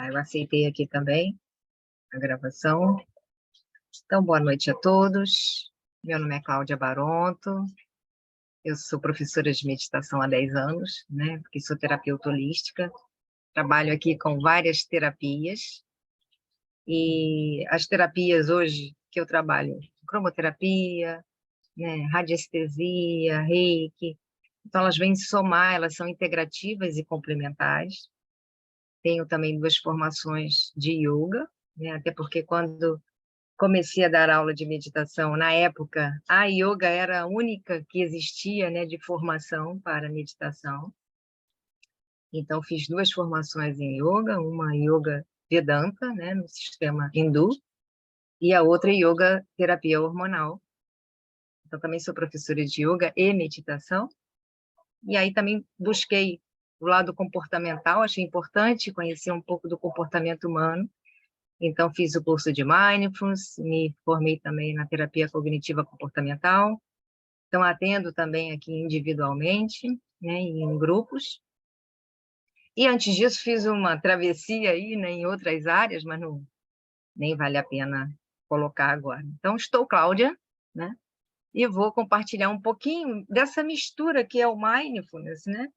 Tá, eu aceitei aqui também a gravação. Então, boa noite a todos. Meu nome é Cláudia Baronto. Eu sou professora de meditação há 10 anos, né? Porque sou terapeuta holística. Trabalho aqui com várias terapias. E as terapias hoje que eu trabalho, cromoterapia, né, radiestesia, reiki. Então, elas vêm somar, elas são integrativas e complementares. Tenho também 2 formações de yoga, né, até porque quando comecei a dar aula de meditação, na época, a yoga era a única que existia, né, de formação para meditação. Então, fiz 2 formações em yoga, uma yoga Vedanta, né, no sistema hindu, e a outra yoga terapia hormonal. Então, também sou professora de yoga e meditação. E aí também busquei o lado comportamental, achei importante conhecer um pouco do comportamento humano. Então, fiz o curso de Mindfulness, me formei também na terapia cognitiva comportamental. Então, atendo também aqui individualmente, né, em grupos. E antes disso, fiz uma travessia aí, né, em outras áreas, mas não, nem vale a pena colocar agora. Então, estou Cláudia, né, e vou compartilhar um pouquinho dessa mistura que é o Mindfulness, né,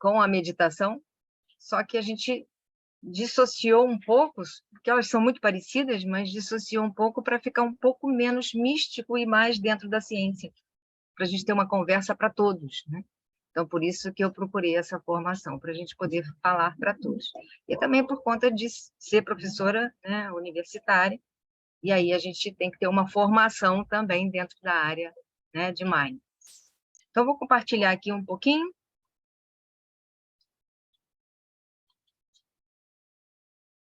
com a meditação, só que a gente dissociou um pouco, porque elas são muito parecidas, mas dissociou um pouco para ficar um pouco menos místico e mais dentro da ciência, para a gente ter uma conversa para todos, né? Então, por isso que eu procurei essa formação, para a gente poder falar para todos. E também por conta de ser professora, né, universitária, e aí a gente tem que ter uma formação também dentro da área, né, de Mind. Então, vou compartilhar aqui um pouquinho.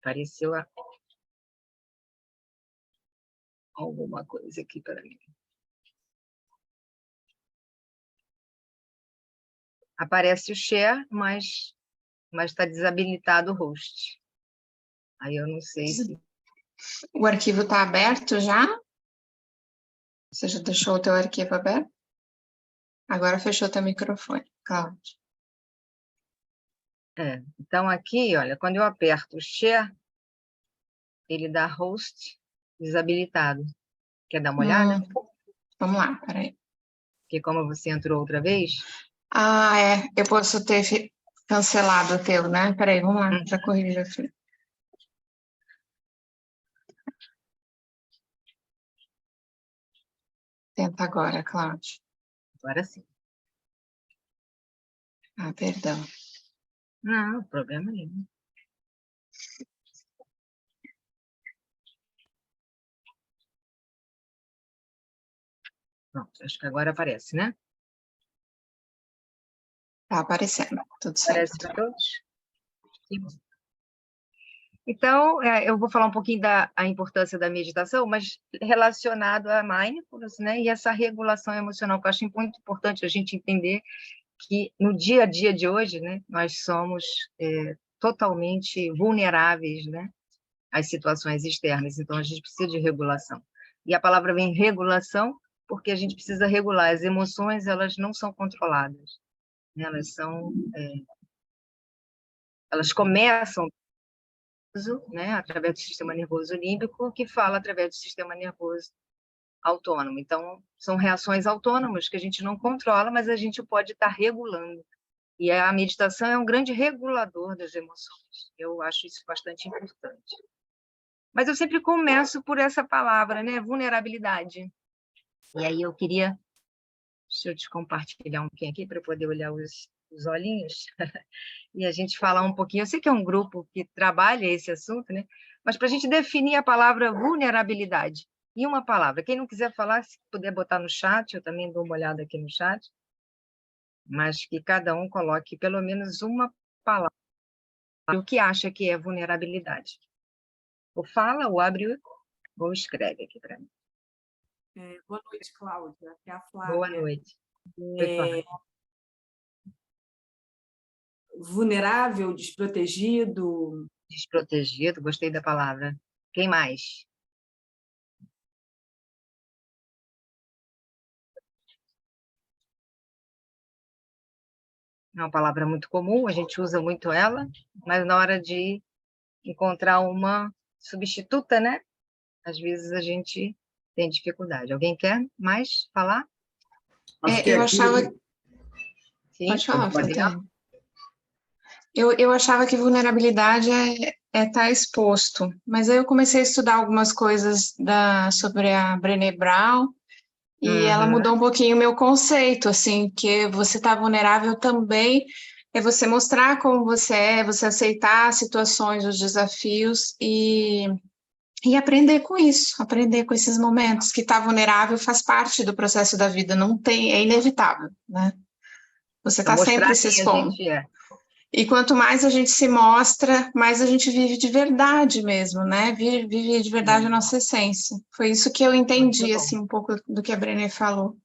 Apareceu alguma coisa aqui para mim. Aparece o share, mas está desabilitado o host. Aí eu não sei se... O arquivo está aberto já? Você já deixou o teu arquivo aberto? Agora fechou teu microfone, Cláudia. Então aqui, olha, quando eu aperto o share, ele dá host desabilitado. Quer dar uma olhada? Vamos lá, peraí. Porque como você entrou outra vez... Ah, é. Eu posso ter cancelado o teu, né? Peraí, vamos lá, já corrigi aqui. Tenta agora, Cláudia. Agora sim. Ah, perdão. Não, problema nenhum. Pronto, acho que agora aparece, né? Tá aparecendo, tudo certo. Aparece para todos? Sim. Então, eu vou falar um pouquinho da importância da meditação, mas relacionado a mindfulness, né? E essa regulação emocional, que eu acho muito importante a gente entender que no dia a dia de hoje, né, nós somos totalmente vulneráveis, né, às situações externas, então a gente precisa de regulação. E a palavra vem regulação, porque a gente precisa regular. As emoções, elas não são controladas, né? Elas começam, né, através do sistema nervoso límbico, que fala através do sistema nervoso autônomo. Então, são reações autônomas que a gente não controla, mas a gente pode estar regulando. E a meditação é um grande regulador das emoções. Eu acho isso bastante importante. Mas eu sempre começo por essa palavra, né? Vulnerabilidade. E aí eu queria... Deixa eu te compartilhar um pouquinho aqui para eu poder olhar os olhinhos e a gente falar um pouquinho. Eu sei que é um grupo que trabalha esse assunto, né? Mas para a gente definir a palavra vulnerabilidade. E uma palavra. Quem não quiser falar, se puder botar no chat, eu também dou uma olhada aqui no chat. Mas que cada um coloque pelo menos uma palavra. O que acha que é vulnerabilidade? Ou fala, ou abre, ou escreve aqui para mim. Boa noite, Cláudia. Aqui é a Flávia. Boa noite. Oi, Flávia. Vulnerável, desprotegido. Desprotegido, gostei da palavra. Quem mais? É uma palavra muito comum, a gente usa muito ela, mas na hora de encontrar uma substituta, né? Às vezes a gente tem dificuldade. Alguém quer mais falar? Acho que Eu é achava... aquilo. Sim, Pode falar, pode- Flaviana. Eu achava que vulnerabilidade é estar exposto, mas aí eu comecei a estudar algumas coisas sobre a Brené Brown e ela Uhum. mudou um pouquinho o meu conceito, assim, que você estar vulnerável também é você mostrar como você é, você aceitar as situações, os desafios e aprender com isso, aprender com esses momentos, que estar vulnerável faz parte do processo da vida, não tem, é inevitável, né? Você Para está mostrar sempre se quem a expondo. gente é. E quanto mais a gente se mostra, mais a gente vive de verdade mesmo, né? Vive de verdade a nossa essência. Foi isso que eu Muito entendi, bom. assim, um pouco do que a Brené falou.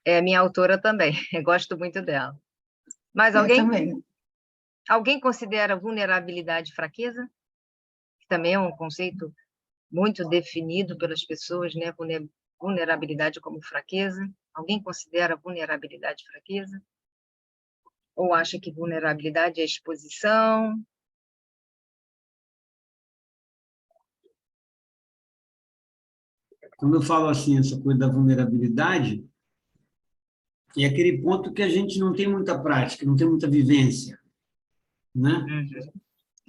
É minha autora também, eu gosto muito dela. Mas Eu também. alguém considera vulnerabilidade fraqueza? Que também é um conceito muito definido pelas pessoas, né? Vulnerabilidade como fraqueza. Alguém considera vulnerabilidade fraqueza? Ou acha que vulnerabilidade é exposição? Quando eu falo assim, essa coisa da vulnerabilidade, é aquele ponto que a gente não tem muita prática, não tem muita vivência, né? Uhum.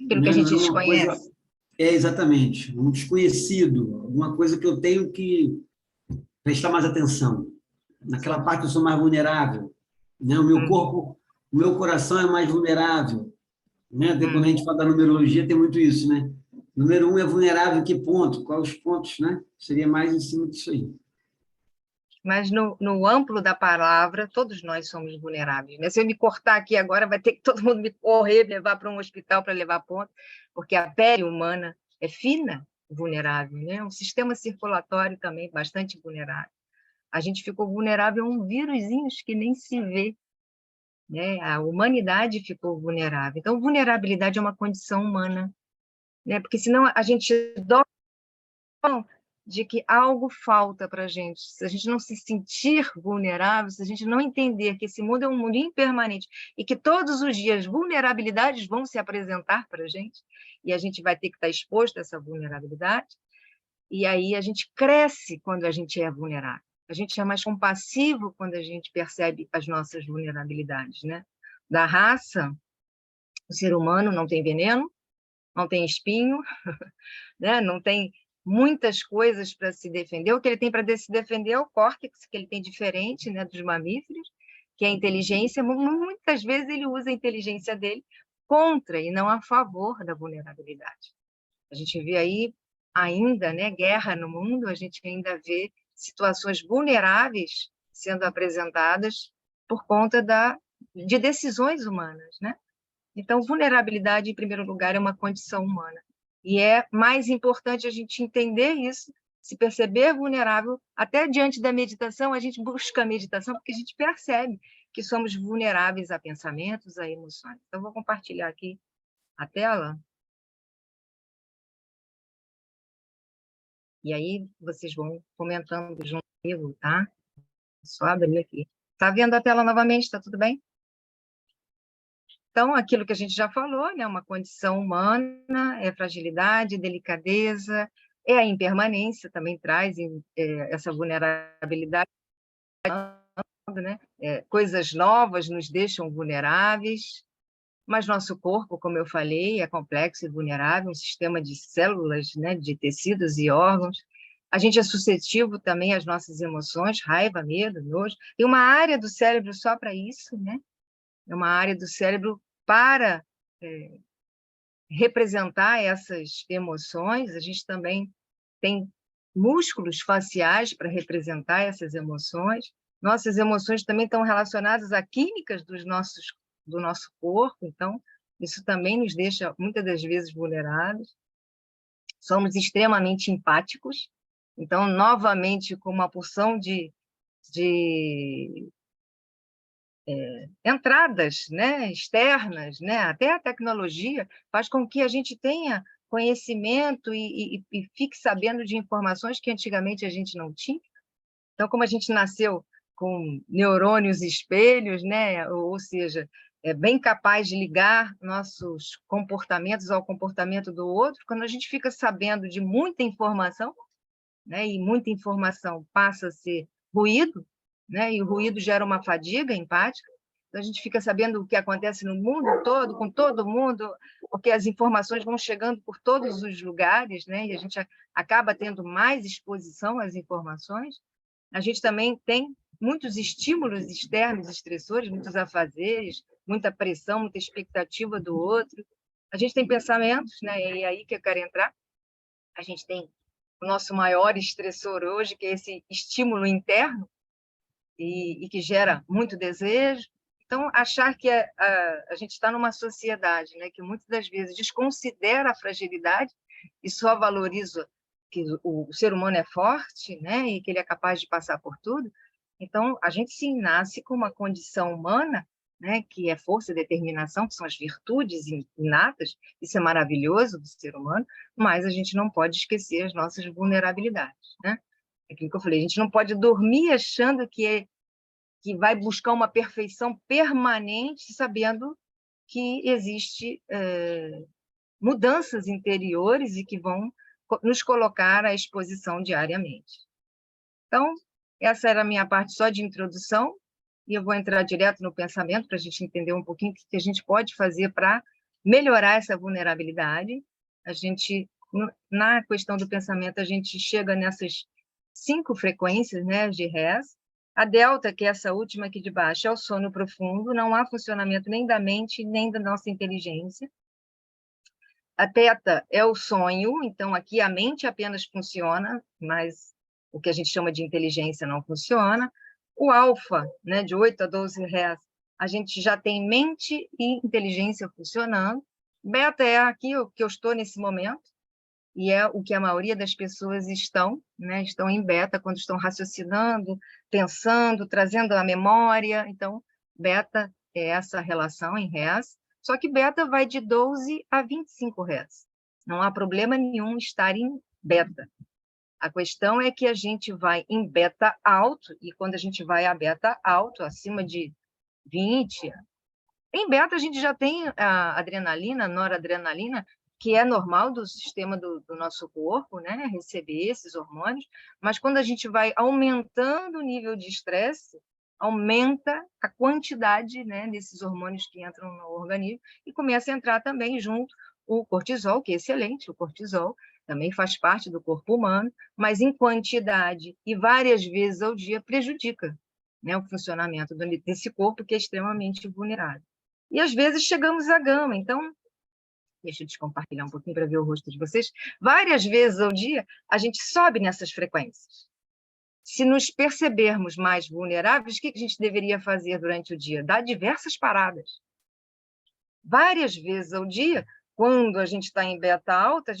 Aquilo que a Né? Não gente é uma coisa... desconhece. É exatamente, um desconhecido, alguma coisa que eu tenho que prestar mais atenção. Naquela Sim. parte eu sou mais vulnerável, né? O meu corpo, o meu coração é mais vulnerável, né? Até quando a gente fala da numerologia tem muito isso, né? Número 1 é vulnerável em que ponto? Quais os pontos, né? Seria mais em cima disso aí. Mas no amplo da palavra, todos nós somos vulneráveis, né? Se eu me cortar aqui agora, vai ter que todo mundo me correr, me levar para um hospital para levar ponto, porque a pele humana é fina, vulnerável, né? O sistema circulatório também bastante vulnerável. A gente ficou vulnerável a um vírusinho que nem se vê, né? A humanidade ficou vulnerável. Então, vulnerabilidade é uma condição humana, né? Porque senão a gente dói de que algo falta para a gente. Se a gente não se sentir vulnerável, se a gente não entender que esse mundo é um mundo impermanente e que todos os dias vulnerabilidades vão se apresentar para a gente, e a gente vai ter que estar exposto a essa vulnerabilidade, e aí a gente cresce quando a gente é vulnerável. A gente é mais compassivo quando a gente percebe as nossas vulnerabilidades, né? Da raça, o ser humano não tem veneno, não tem espinho, né? Não tem muitas coisas para se defender. O que ele tem para se defender é o córtex, que ele tem diferente, né, dos mamíferos, que é a inteligência. Muitas vezes ele usa a inteligência dele contra e não a favor da vulnerabilidade. A gente vê aí ainda, né, guerra no mundo, a gente ainda vê situações vulneráveis sendo apresentadas por conta de decisões humanas, né? Então, vulnerabilidade, em primeiro lugar, é uma condição humana. E é mais importante a gente entender isso, se perceber vulnerável. Até diante da meditação, a gente busca a meditação porque a gente percebe que somos vulneráveis a pensamentos, a emoções. Então, vou compartilhar aqui a tela. E aí, vocês vão comentando junto comigo, tá? Só abrir aqui. Está vendo a tela novamente? Está tudo bem? Então, aquilo que a gente já falou, né, uma condição humana, é fragilidade, delicadeza, é a impermanência, também traz essa vulnerabilidade, né? Coisas novas nos deixam vulneráveis, mas nosso corpo, como eu falei, é complexo e vulnerável, um sistema de células, né, de tecidos e órgãos. A gente é suscetível também às nossas emoções, raiva, medo, nojo. Tem uma área do cérebro só para isso, né? É uma área do cérebro para representar essas emoções. A gente também tem músculos faciais para representar essas emoções. Nossas emoções também estão relacionadas a químicas do nosso corpo, então isso também nos deixa muitas das vezes vulneráveis. Somos extremamente empáticos, então novamente com uma porção de entradas, né, externas, né, até a tecnologia faz com que a gente tenha conhecimento e fique sabendo de informações que antigamente a gente não tinha. Então, como a gente nasceu com neurônios espelhos, né, ou seja, é bem capaz de ligar nossos comportamentos ao comportamento do outro, quando a gente fica sabendo de muita informação, né, e muita informação passa a ser ruído, né, e o ruído gera uma fadiga empática, então a gente fica sabendo o que acontece no mundo todo, com todo mundo, porque as informações vão chegando por todos os lugares, né, e a gente acaba tendo mais exposição às informações. A gente também tem muitos estímulos externos, estressores, muitos afazeres, muita pressão, muita expectativa do outro. A gente tem pensamentos, né, e é aí que eu quero entrar. A gente tem o nosso maior estressor hoje, que é esse estímulo interno, e que gera muito desejo. Então, achar que a gente está numa sociedade, né, que muitas das vezes desconsidera a fragilidade e só valoriza que o ser humano é forte, né, e que ele é capaz de passar por tudo. Então, a gente se nasce com uma condição humana, né, que é força e determinação, que são as virtudes inatas, isso é maravilhoso do ser humano, mas a gente não pode esquecer as nossas vulnerabilidades, né? Aquilo que eu falei, a gente não pode dormir achando que vai buscar uma perfeição permanente, sabendo que existe mudanças interiores e que vão nos colocar à exposição diariamente. Então, essa era a minha parte só de introdução, e eu vou entrar direto no pensamento para a gente entender um pouquinho o que a gente pode fazer para melhorar essa vulnerabilidade. A gente, na questão do pensamento, a gente chega nessas 5 frequências, né, de RES. A delta, que é essa última aqui de baixo, é o sono profundo, não há funcionamento nem da mente, nem da nossa inteligência. A teta é o sonho, então aqui a mente apenas funciona, mas o que a gente chama de inteligência não funciona. O alfa, né, de 8 a 12 Hz, a gente já tem mente e inteligência funcionando. Beta é aqui o que eu estou nesse momento, e é o que a maioria das pessoas estão, né, estão em beta quando estão raciocinando, pensando, trazendo a memória. Então, beta é essa relação em Hz, só que beta vai de 12 a 25 Hz. Não há problema nenhum estar em beta. A questão é que a gente vai em beta alto, e quando a gente vai a beta alto, acima de 20, em beta a gente já tem a adrenalina, a noradrenalina, que é normal do sistema do nosso corpo, né, receber esses hormônios, mas quando a gente vai aumentando o nível de estresse, aumenta a quantidade, né, desses hormônios que entram no organismo, e começa a entrar também junto o cortisol, que é excelente, o cortisol também faz parte do corpo humano, mas em quantidade e várias vezes ao dia prejudica, né, o funcionamento desse corpo que é extremamente vulnerável. E às vezes chegamos à gama, então, deixa eu descompartilhar um pouquinho para ver o rosto de vocês, várias vezes ao dia a gente sobe nessas frequências. Se nos percebermos mais vulneráveis, o que a gente deveria fazer durante o dia? Dar diversas paradas. Várias vezes ao dia, quando a gente está em beta alta,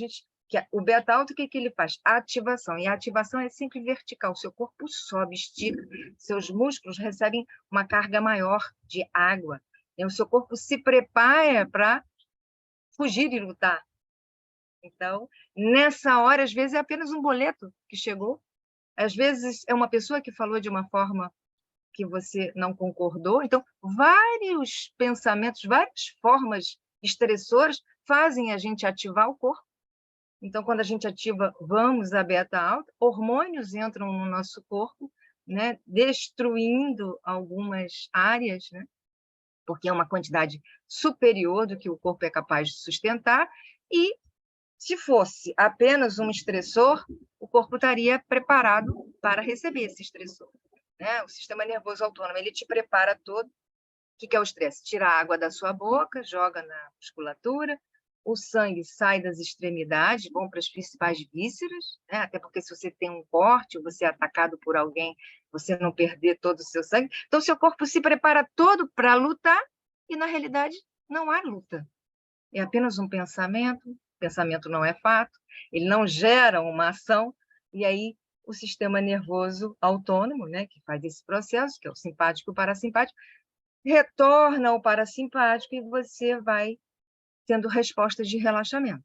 o beta alto, o que ele faz? A ativação. E a ativação é sempre vertical. Seu corpo sobe, estica, seus músculos recebem uma carga maior de água. E o seu corpo se prepara para fugir e lutar. Então, nessa hora, às vezes, é apenas um boleto que chegou. Às vezes, é uma pessoa que falou de uma forma que você não concordou. Então, vários pensamentos, várias formas estressoras fazem a gente ativar o corpo. Então, quando a gente ativa, vamos à beta alta, hormônios entram no nosso corpo, né, destruindo algumas áreas, né, porque é uma quantidade superior do que o corpo é capaz de sustentar, e se fosse apenas um estressor, o corpo estaria preparado para receber esse estressor, né? O sistema nervoso autônomo, ele te prepara todo. O que é o estresse? Tira a água da sua boca, joga na musculatura, o sangue sai das extremidades, vão para as principais vísceras, né? Até porque se você tem um corte ou você é atacado por alguém, você não perder todo o seu sangue. Então, seu corpo se prepara todo para lutar e, na realidade, não há luta. É apenas um pensamento, pensamento não é fato, ele não gera uma ação, e aí o sistema nervoso autônomo, né, que faz esse processo, que é o simpático e o parasimpático, retorna ao parasimpático e você vai tendo respostas de relaxamento.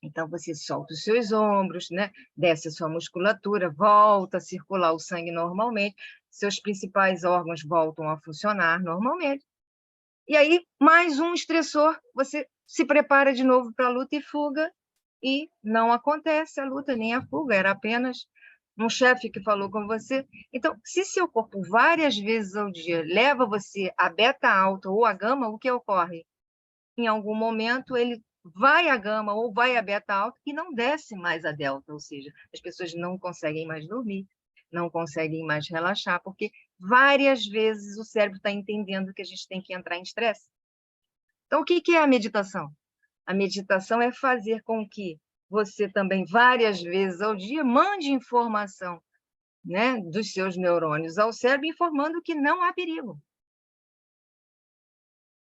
Então, você solta os seus ombros, né, desce a sua musculatura, volta a circular o sangue normalmente, seus principais órgãos voltam a funcionar normalmente, E aí, mais um estressor, você se prepara de novo para a luta e fuga, e não acontece a luta nem a fuga, era apenas um chefe que falou com você. Então, se seu corpo várias vezes ao dia leva você a beta alta ou a gama, o que ocorre? Em algum momento, ele vai a gama ou vai a beta alta e não desce mais a delta, ou seja, as pessoas não conseguem mais dormir, não conseguem mais relaxar, porque várias vezes o cérebro está entendendo que a gente tem que entrar em estresse. Então, o que é a meditação? A meditação é fazer com que você também, várias vezes ao dia, mande informação, né, dos seus neurônios ao cérebro, informando que não há perigo.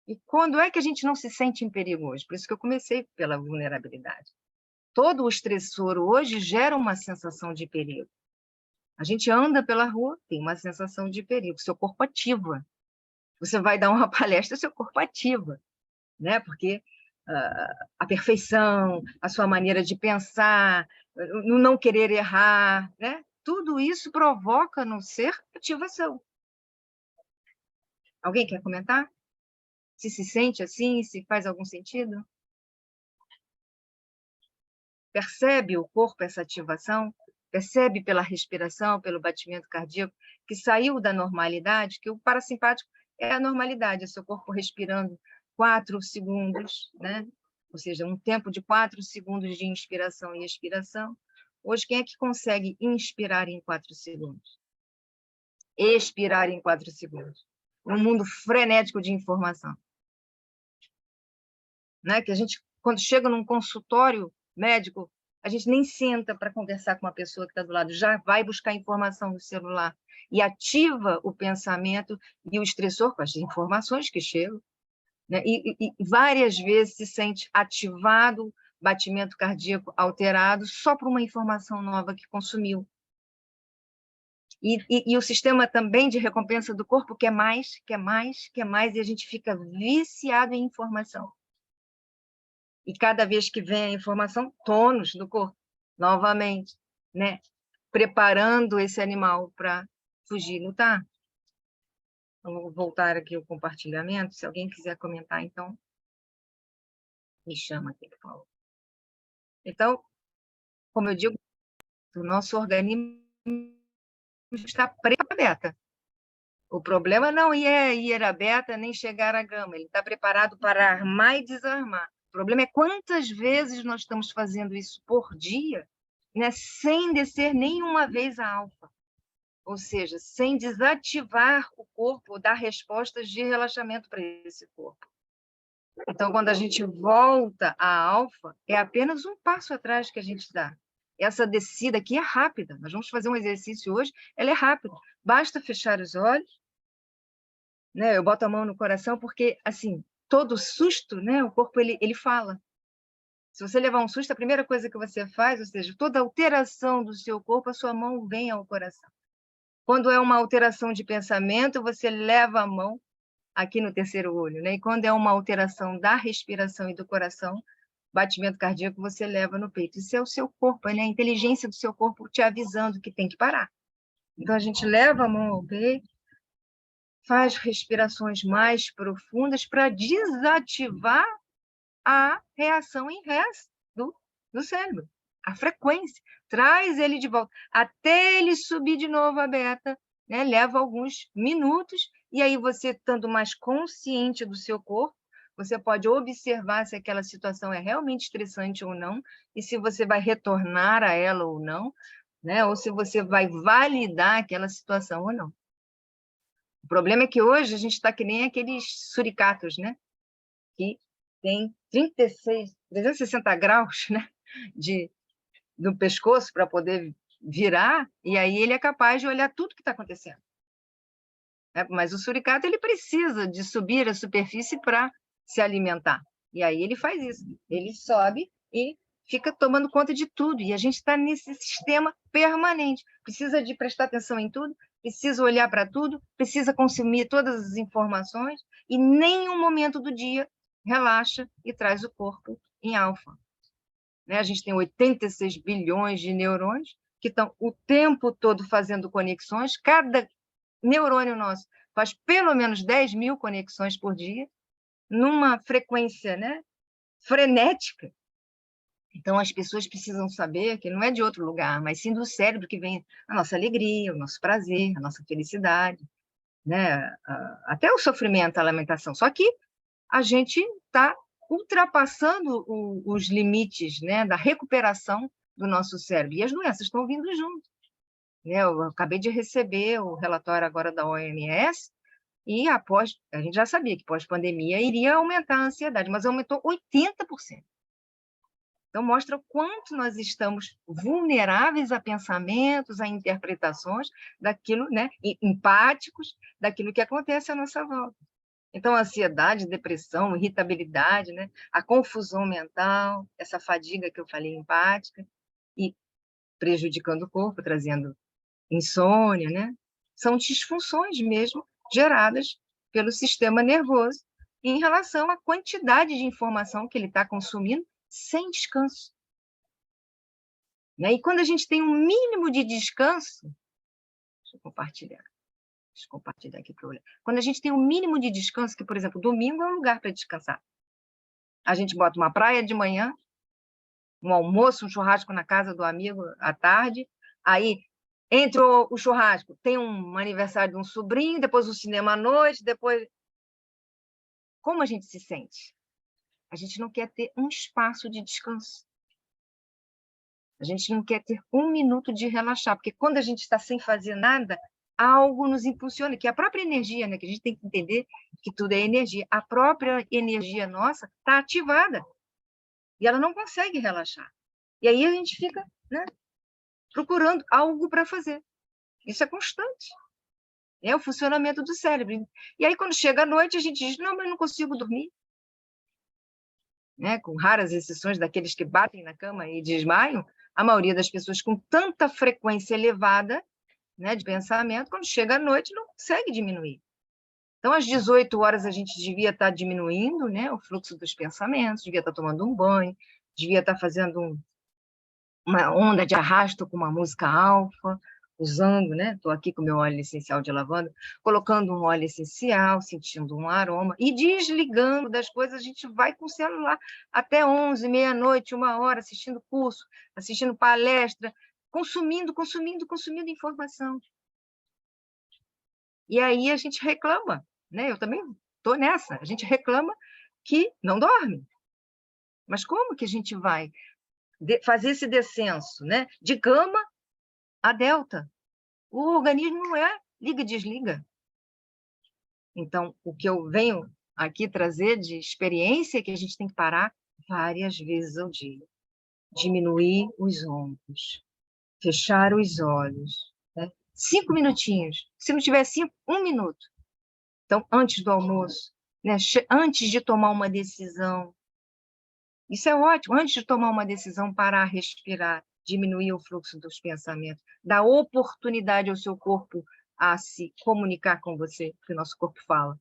E quando é que a gente não se sente em perigo hoje? Por isso que eu comecei pela vulnerabilidade. Todo o estressor hoje gera uma sensação de perigo. A gente anda pela rua, tem uma sensação de perigo, seu corpo ativa. Você vai dar uma palestra, seu corpo ativa, né? Porque a perfeição, a sua maneira de pensar, o não querer errar, né? Tudo isso provoca no ser ativação. Alguém quer comentar? Se sente assim, se faz algum sentido? Percebe o corpo essa ativação? Percebe pela respiração, pelo batimento cardíaco, que saiu da normalidade, que o parasimpático é a normalidade, é seu corpo respirando 4 segundos, né? Ou seja, um tempo de 4 segundos de inspiração e expiração. Hoje, quem é que consegue inspirar em 4 segundos? Expirar em 4 segundos? Um mundo frenético de informação. Né? Que a gente, quando chega num consultório médico, a gente nem senta para conversar com uma pessoa que está do lado, já vai buscar informação no celular e ativa o pensamento e o estressor com as informações que chegam, né? E várias vezes se sente ativado, batimento cardíaco alterado, só por uma informação nova que consumiu. E o sistema também de recompensa do corpo quer mais, quer mais, quer mais, e a gente fica viciado em informação. E cada vez que vem a informação, tônus do corpo, novamente, né? Preparando esse animal para fugir e lutar. Então, vou voltar aqui ao compartilhamento. Se alguém quiser comentar, então, me chama aqui, por favor. Então, como eu digo, o nosso organismo está preto para beta. O problema não é ir a beta nem chegar à gama. Ele está preparado para armar e desarmar. O problema é quantas vezes nós estamos fazendo isso por dia, né, sem descer nenhuma vez a alfa. Ou seja, sem desativar o corpo ou dar respostas de relaxamento para esse corpo. Então, quando a gente volta à alfa, é apenas um passo atrás que a gente dá. Essa descida aqui é rápida. Nós vamos fazer um exercício hoje, ela é rápida. Basta fechar os olhos, né? Eu boto a mão no coração porque, assim, todo susto, né? O corpo ele fala. Se você levar um susto, a primeira coisa que você faz, ou seja, toda alteração do seu corpo, a sua mão vem ao coração. Quando é uma alteração de pensamento, você leva a mão aqui no terceiro olho, né? E quando é uma alteração da respiração e do coração, batimento cardíaco, você leva no peito. Isso é o seu corpo, né? A inteligência do seu corpo te avisando que tem que parar. Então, a gente leva a mão ao peito, faz respirações mais profundas para desativar a reação em rés do cérebro, a frequência, traz ele de volta, até ele subir de novo a beta, né? Leva alguns minutos, e aí você, estando mais consciente do seu corpo, você pode observar se aquela situação é realmente estressante ou não, e se você vai retornar a ela ou não, né? Ou se você vai validar aquela situação ou não. O problema é que hoje a gente está que nem aqueles suricatos, né? Que tem 360 graus, né? do pescoço para poder virar, e aí ele é capaz de olhar tudo que está acontecendo. Mas o suricato ele precisa de subir a superfície para se alimentar. E aí ele faz isso. Ele sobe e fica tomando conta de tudo. E a gente está nesse sistema permanente. Precisa de prestar atenção em tudo, precisa olhar para tudo, precisa consumir todas as informações, e nenhum momento do dia relaxa e traz o corpo em alfa. A gente tem 86 bilhões de neurônios que estão o tempo todo fazendo conexões. Cada neurônio nosso faz pelo menos 10 mil conexões por dia, numa frequência, né, frenética. Então, as pessoas precisam saber que não é de outro lugar, mas sim do cérebro que vem a nossa alegria, o nosso prazer, a nossa felicidade, né? Até o sofrimento, a lamentação. Só que a gente está ultrapassando os limites, né, da recuperação do nosso cérebro. E as doenças estão vindo junto. Né? Eu acabei de receber o relatório agora da OMS, e a gente já sabia que pós-pandemia iria aumentar a ansiedade, mas aumentou 80%. Então, mostra o quanto nós estamos vulneráveis a pensamentos, a interpretações daquilo, né, empáticos daquilo que acontece à nossa volta. Então, a ansiedade, depressão, irritabilidade, né, a confusão mental, essa fadiga que eu falei empática, e prejudicando o corpo, trazendo insônia, né, são disfunções mesmo geradas pelo sistema nervoso em relação à quantidade de informação que ele está consumindo sem descanso. Né? E quando a gente tem um mínimo de descanso, deixa eu compartilhar aqui para olhar. Quando a gente tem um mínimo de descanso, que, por exemplo, domingo é um lugar para descansar. A gente bota uma praia de manhã, um almoço, um churrasco na casa do amigo à tarde, aí, entre o churrasco, tem um aniversário de um sobrinho, depois o cinema à noite, depois... Como a gente se sente? A gente não quer ter um espaço de descanso. A gente não quer ter um minuto de relaxar, porque quando a gente está sem fazer nada, algo nos impulsiona, que é a própria energia, né? Que a gente tem que entender que tudo é energia. A própria energia nossa está ativada e ela não consegue relaxar. E aí a gente fica, né, procurando algo para fazer. Isso é constante. É o funcionamento do cérebro. E aí, quando chega a noite, a gente diz, não, mas não consigo dormir. Né? Com raras exceções daqueles que batem na cama e desmaiam, a maioria das pessoas com tanta frequência elevada, né, de pensamento, quando chega à noite, não consegue diminuir. Então, às 18 horas, a gente devia estar diminuindo, né, o fluxo dos pensamentos, devia estar tomando um banho, devia estar fazendo uma onda de arrasto com uma música alfa, usando, né? Estou aqui com o meu óleo essencial de lavanda, colocando um óleo essencial, sentindo um aroma, e desligando das coisas, a gente vai com o celular até 11, meia-noite, 1 hora, assistindo curso, assistindo palestra, consumindo informação. E aí a gente reclama, né? Eu também estou nessa, a gente reclama que não dorme. Mas como que a gente vai fazer esse descenso, né? De gama a delta? O organismo não é liga e desliga. Então, o que eu venho aqui trazer de experiência é que a gente tem que parar várias vezes ao dia. Diminuir os ombros, fechar os olhos, né? 5 minutinhos. Se não tiver 5, 1 minuto. Então, antes do almoço, né? Antes de tomar uma decisão. Isso é ótimo. Antes de tomar uma decisão, parar, respirar, diminuir o fluxo dos pensamentos, dar oportunidade ao seu corpo a se comunicar com você, porque o nosso corpo fala.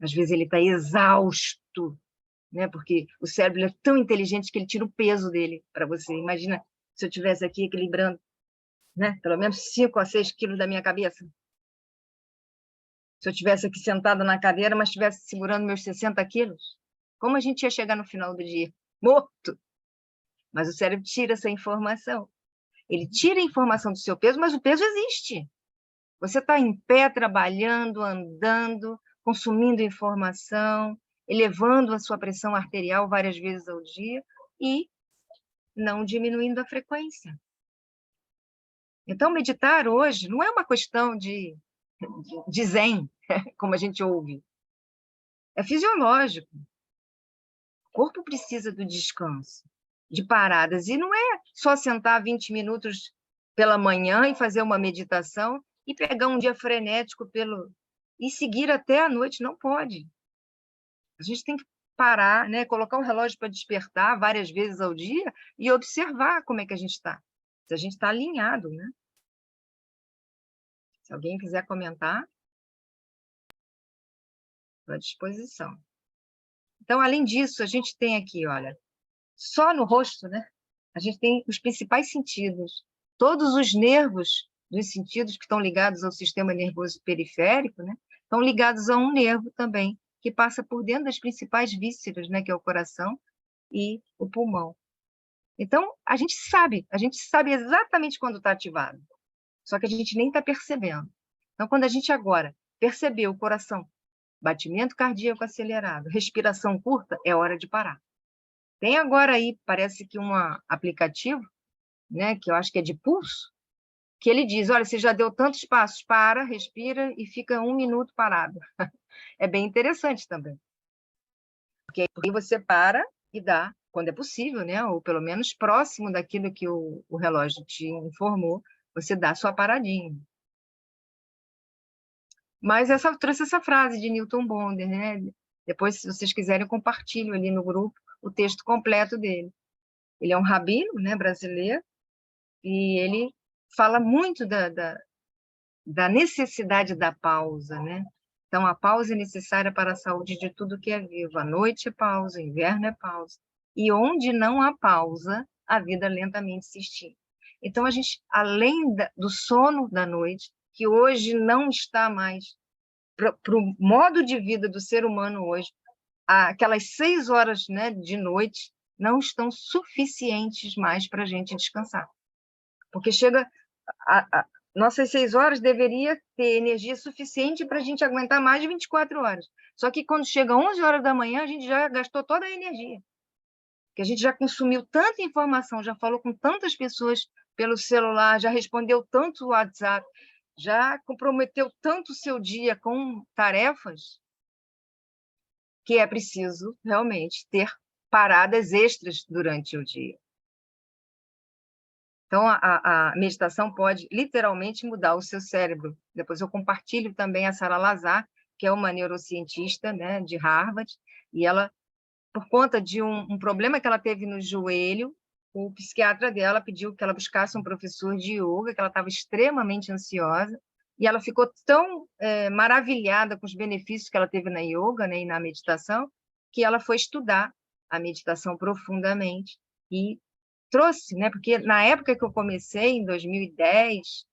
Às vezes ele está exausto, né? Porque o cérebro é tão inteligente que ele tira o peso dele para você. Imagina se eu estivesse aqui equilibrando, né? Pelo menos 5 a 6 quilos da minha cabeça. Se eu estivesse aqui sentada na cadeira, mas estivesse segurando meus 60 quilos, como a gente ia chegar no final do dia? Morto! Mas o cérebro tira essa informação. Ele tira a informação do seu peso, mas o peso existe. Você está em pé, trabalhando, andando, consumindo informação, elevando a sua pressão arterial várias vezes ao dia e não diminuindo a frequência. Então, meditar hoje não é uma questão de zen, como a gente ouve. É fisiológico. O corpo precisa do descanso, de paradas. E não é só sentar 20 minutos pela manhã e fazer uma meditação e pegar um dia frenético e seguir até a noite. Não pode. A gente tem que parar, né? Colocar o relógio para despertar várias vezes ao dia e observar como é que a gente está. Se a gente está alinhado, né? Se alguém quiser comentar, estou à disposição. Então, além disso, a gente tem aqui, olha, só no rosto, né? A gente tem os principais sentidos. Todos os nervos dos sentidos que estão ligados ao sistema nervoso periférico, né? Estão ligados a um nervo também, que passa por dentro das principais vísceras, né, que é o coração e o pulmão. Então, a gente sabe exatamente quando está ativado, só que a gente nem está percebendo. Então, quando a gente agora percebeu o coração, batimento cardíaco acelerado, respiração curta, é hora de parar. Tem agora aí, parece que um aplicativo, né, que eu acho que é de pulso, que ele diz, olha, você já deu tantos passos, para, respira e fica 1 minuto parado. É bem interessante também. Porque aí você para e dá, quando é possível, né, ou pelo menos próximo daquilo que o relógio te informou, você dá a sua paradinha. Mas trouxe essa frase de Newton Bonder, né? Depois, se vocês quiserem, eu compartilho ali no grupo o texto completo dele. Ele é um rabino, né, brasileiro, e ele fala muito da necessidade da pausa, né? Então, a pausa é necessária para a saúde de tudo que é vivo. A noite é pausa, o inverno é pausa. E onde não há pausa, a vida lentamente se extingue. Então, a gente, além do sono da noite, que hoje não está mais para o modo de vida do ser humano hoje, aquelas 6 horas, né, de noite não estão suficientes mais para a gente descansar. Porque chega... nossas 6 horas deveria ter energia suficiente para a gente aguentar mais de 24 horas. Só que quando chega 11 horas da manhã, a gente já gastou toda a energia. Porque a gente já consumiu tanta informação, já falou com tantas pessoas pelo celular, já respondeu tanto o WhatsApp, já comprometeu tanto o seu dia com tarefas, que é preciso realmente ter paradas extras durante o dia. Então, a meditação pode literalmente mudar o seu cérebro. Depois eu compartilho também a Sara Lazar, que é uma neurocientista, né, de Harvard, e ela, por conta de um problema que ela teve no joelho, o psiquiatra dela pediu que ela buscasse um professor de yoga, que ela estava extremamente ansiosa, e ela ficou tão maravilhada com os benefícios que ela teve na yoga, né, e na meditação, que ela foi estudar a meditação profundamente e trouxe, né? Porque na época que eu comecei, em 2010,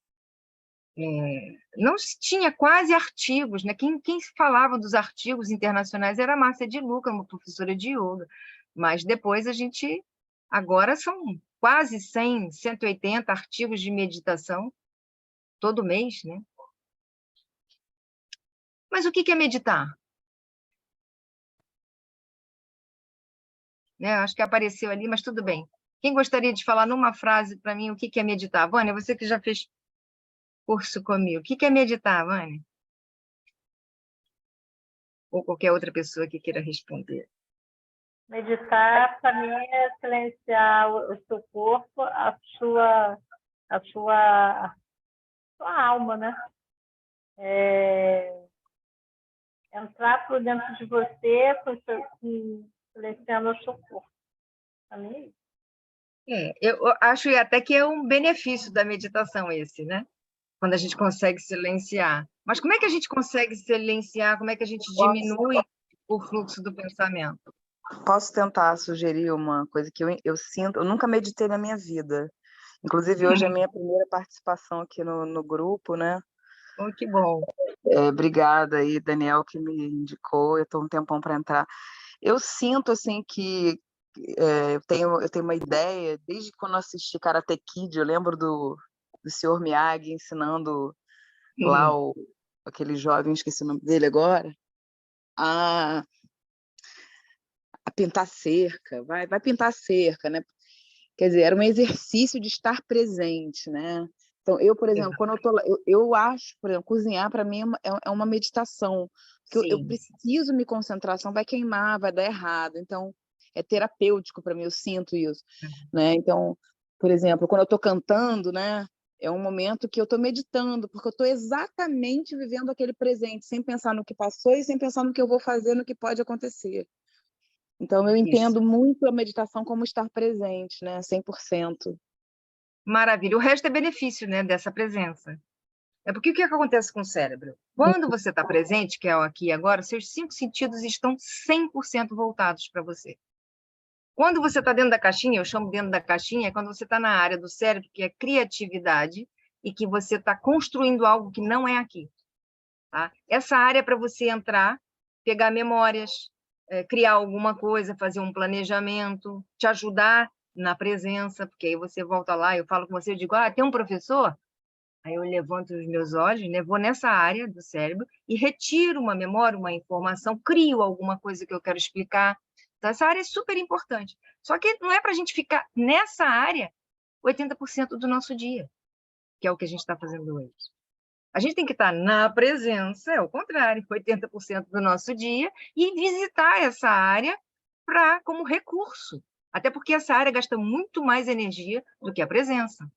não se tinha quase artigos, né? Quem falava dos artigos internacionais era a Márcia de Luca, uma professora de yoga, mas depois agora são quase 100, 180 artigos de meditação todo mês, né? Mas o que é meditar? Né? Acho que apareceu ali, mas tudo bem. Quem gostaria de falar numa frase para mim o que é meditar? Vânia, você que já fez curso comigo, o que é meditar, Vânia? Ou qualquer outra pessoa que queira responder. Meditar, para mim, é silenciar o seu corpo, a sua alma, né? Entrar por dentro de você, silenciando o seu corpo. Para mim, é isso. Eu acho até que é um benefício da meditação esse, né? Quando a gente consegue silenciar. Mas como é que a gente consegue silenciar? Como é que a gente diminui o fluxo do pensamento? Posso tentar sugerir uma coisa que eu sinto? Eu nunca meditei na minha vida. Inclusive, hoje é a minha primeira participação aqui no grupo, né? Oh, que bom. Obrigada aí, Daniel, que me indicou. Eu estou um tempão para entrar. Eu sinto, assim, que eu tenho uma ideia, desde quando eu assisti Karate Kid, eu lembro do Sr. Miyagi ensinando lá aquele jovem, esqueci o nome dele agora, a pintar cerca, vai pintar cerca, né? Quer dizer, era um exercício de estar presente, né? Então, eu, por exemplo, quando eu tô lá, eu acho, por exemplo, cozinhar para mim é uma meditação, porque eu preciso me concentrar, senão vai queimar, vai dar errado. Então, é terapêutico para mim, eu sinto isso, né? Então, por exemplo, quando eu estou cantando, né? É um momento que eu estou meditando, porque eu estou exatamente vivendo aquele presente, sem pensar no que passou e sem pensar no que eu vou fazer, no que pode acontecer. Então, eu entendo muito a meditação como estar presente, né? 100%. Maravilha. O resto é benefício, né, dessa presença. É porque o que acontece com o cérebro? Quando você está presente, que é o aqui e agora, seus 5 sentidos estão 100% voltados para você. Quando você está dentro da caixinha, eu chamo dentro da caixinha, é quando você está na área do cérebro, que é criatividade, e que você está construindo algo que não é aqui. Tá? Essa área, para você entrar, pegar memórias, criar alguma coisa, fazer um planejamento, te ajudar na presença, porque aí você volta lá, eu falo com você, eu digo, tem um professor? Aí eu levanto os meus olhos, né, vou nessa área do cérebro e retiro uma memória, uma informação, crio alguma coisa que eu quero explicar. Então, essa área é super importante. Só que não é para a gente ficar nessa área 80% do nosso dia, que é o que a gente está fazendo hoje. A gente tem que estar na presença, é o contrário, 80% do nosso dia, e visitar essa área como recurso. Até porque essa área gasta muito mais energia do que a presença.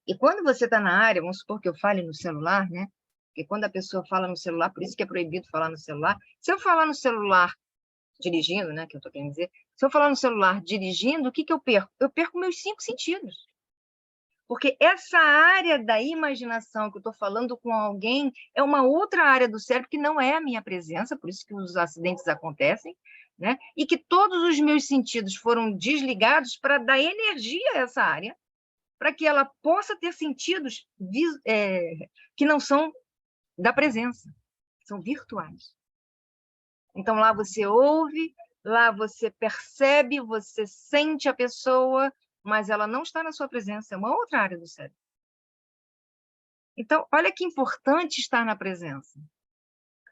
E quando você está na área, vamos supor que eu fale no celular, né? Porque quando a pessoa fala no celular, por isso que é proibido falar no celular. Se eu falar no celular dirigindo, né, que eu estou querendo dizer, se eu falar no celular dirigindo, o que eu perco? Eu perco meus 5 sentidos. Porque essa área da imaginação que eu estou falando com alguém é uma outra área do cérebro que não é a minha presença, por isso que os acidentes acontecem, né? E que todos os meus sentidos foram desligados para dar energia a essa área, para que ela possa ter sentidos que não são da presença, são virtuais. Então, lá você ouve, lá você percebe, você sente a pessoa, mas ela não está na sua presença, é uma outra área do cérebro. Então, olha que importante estar na presença.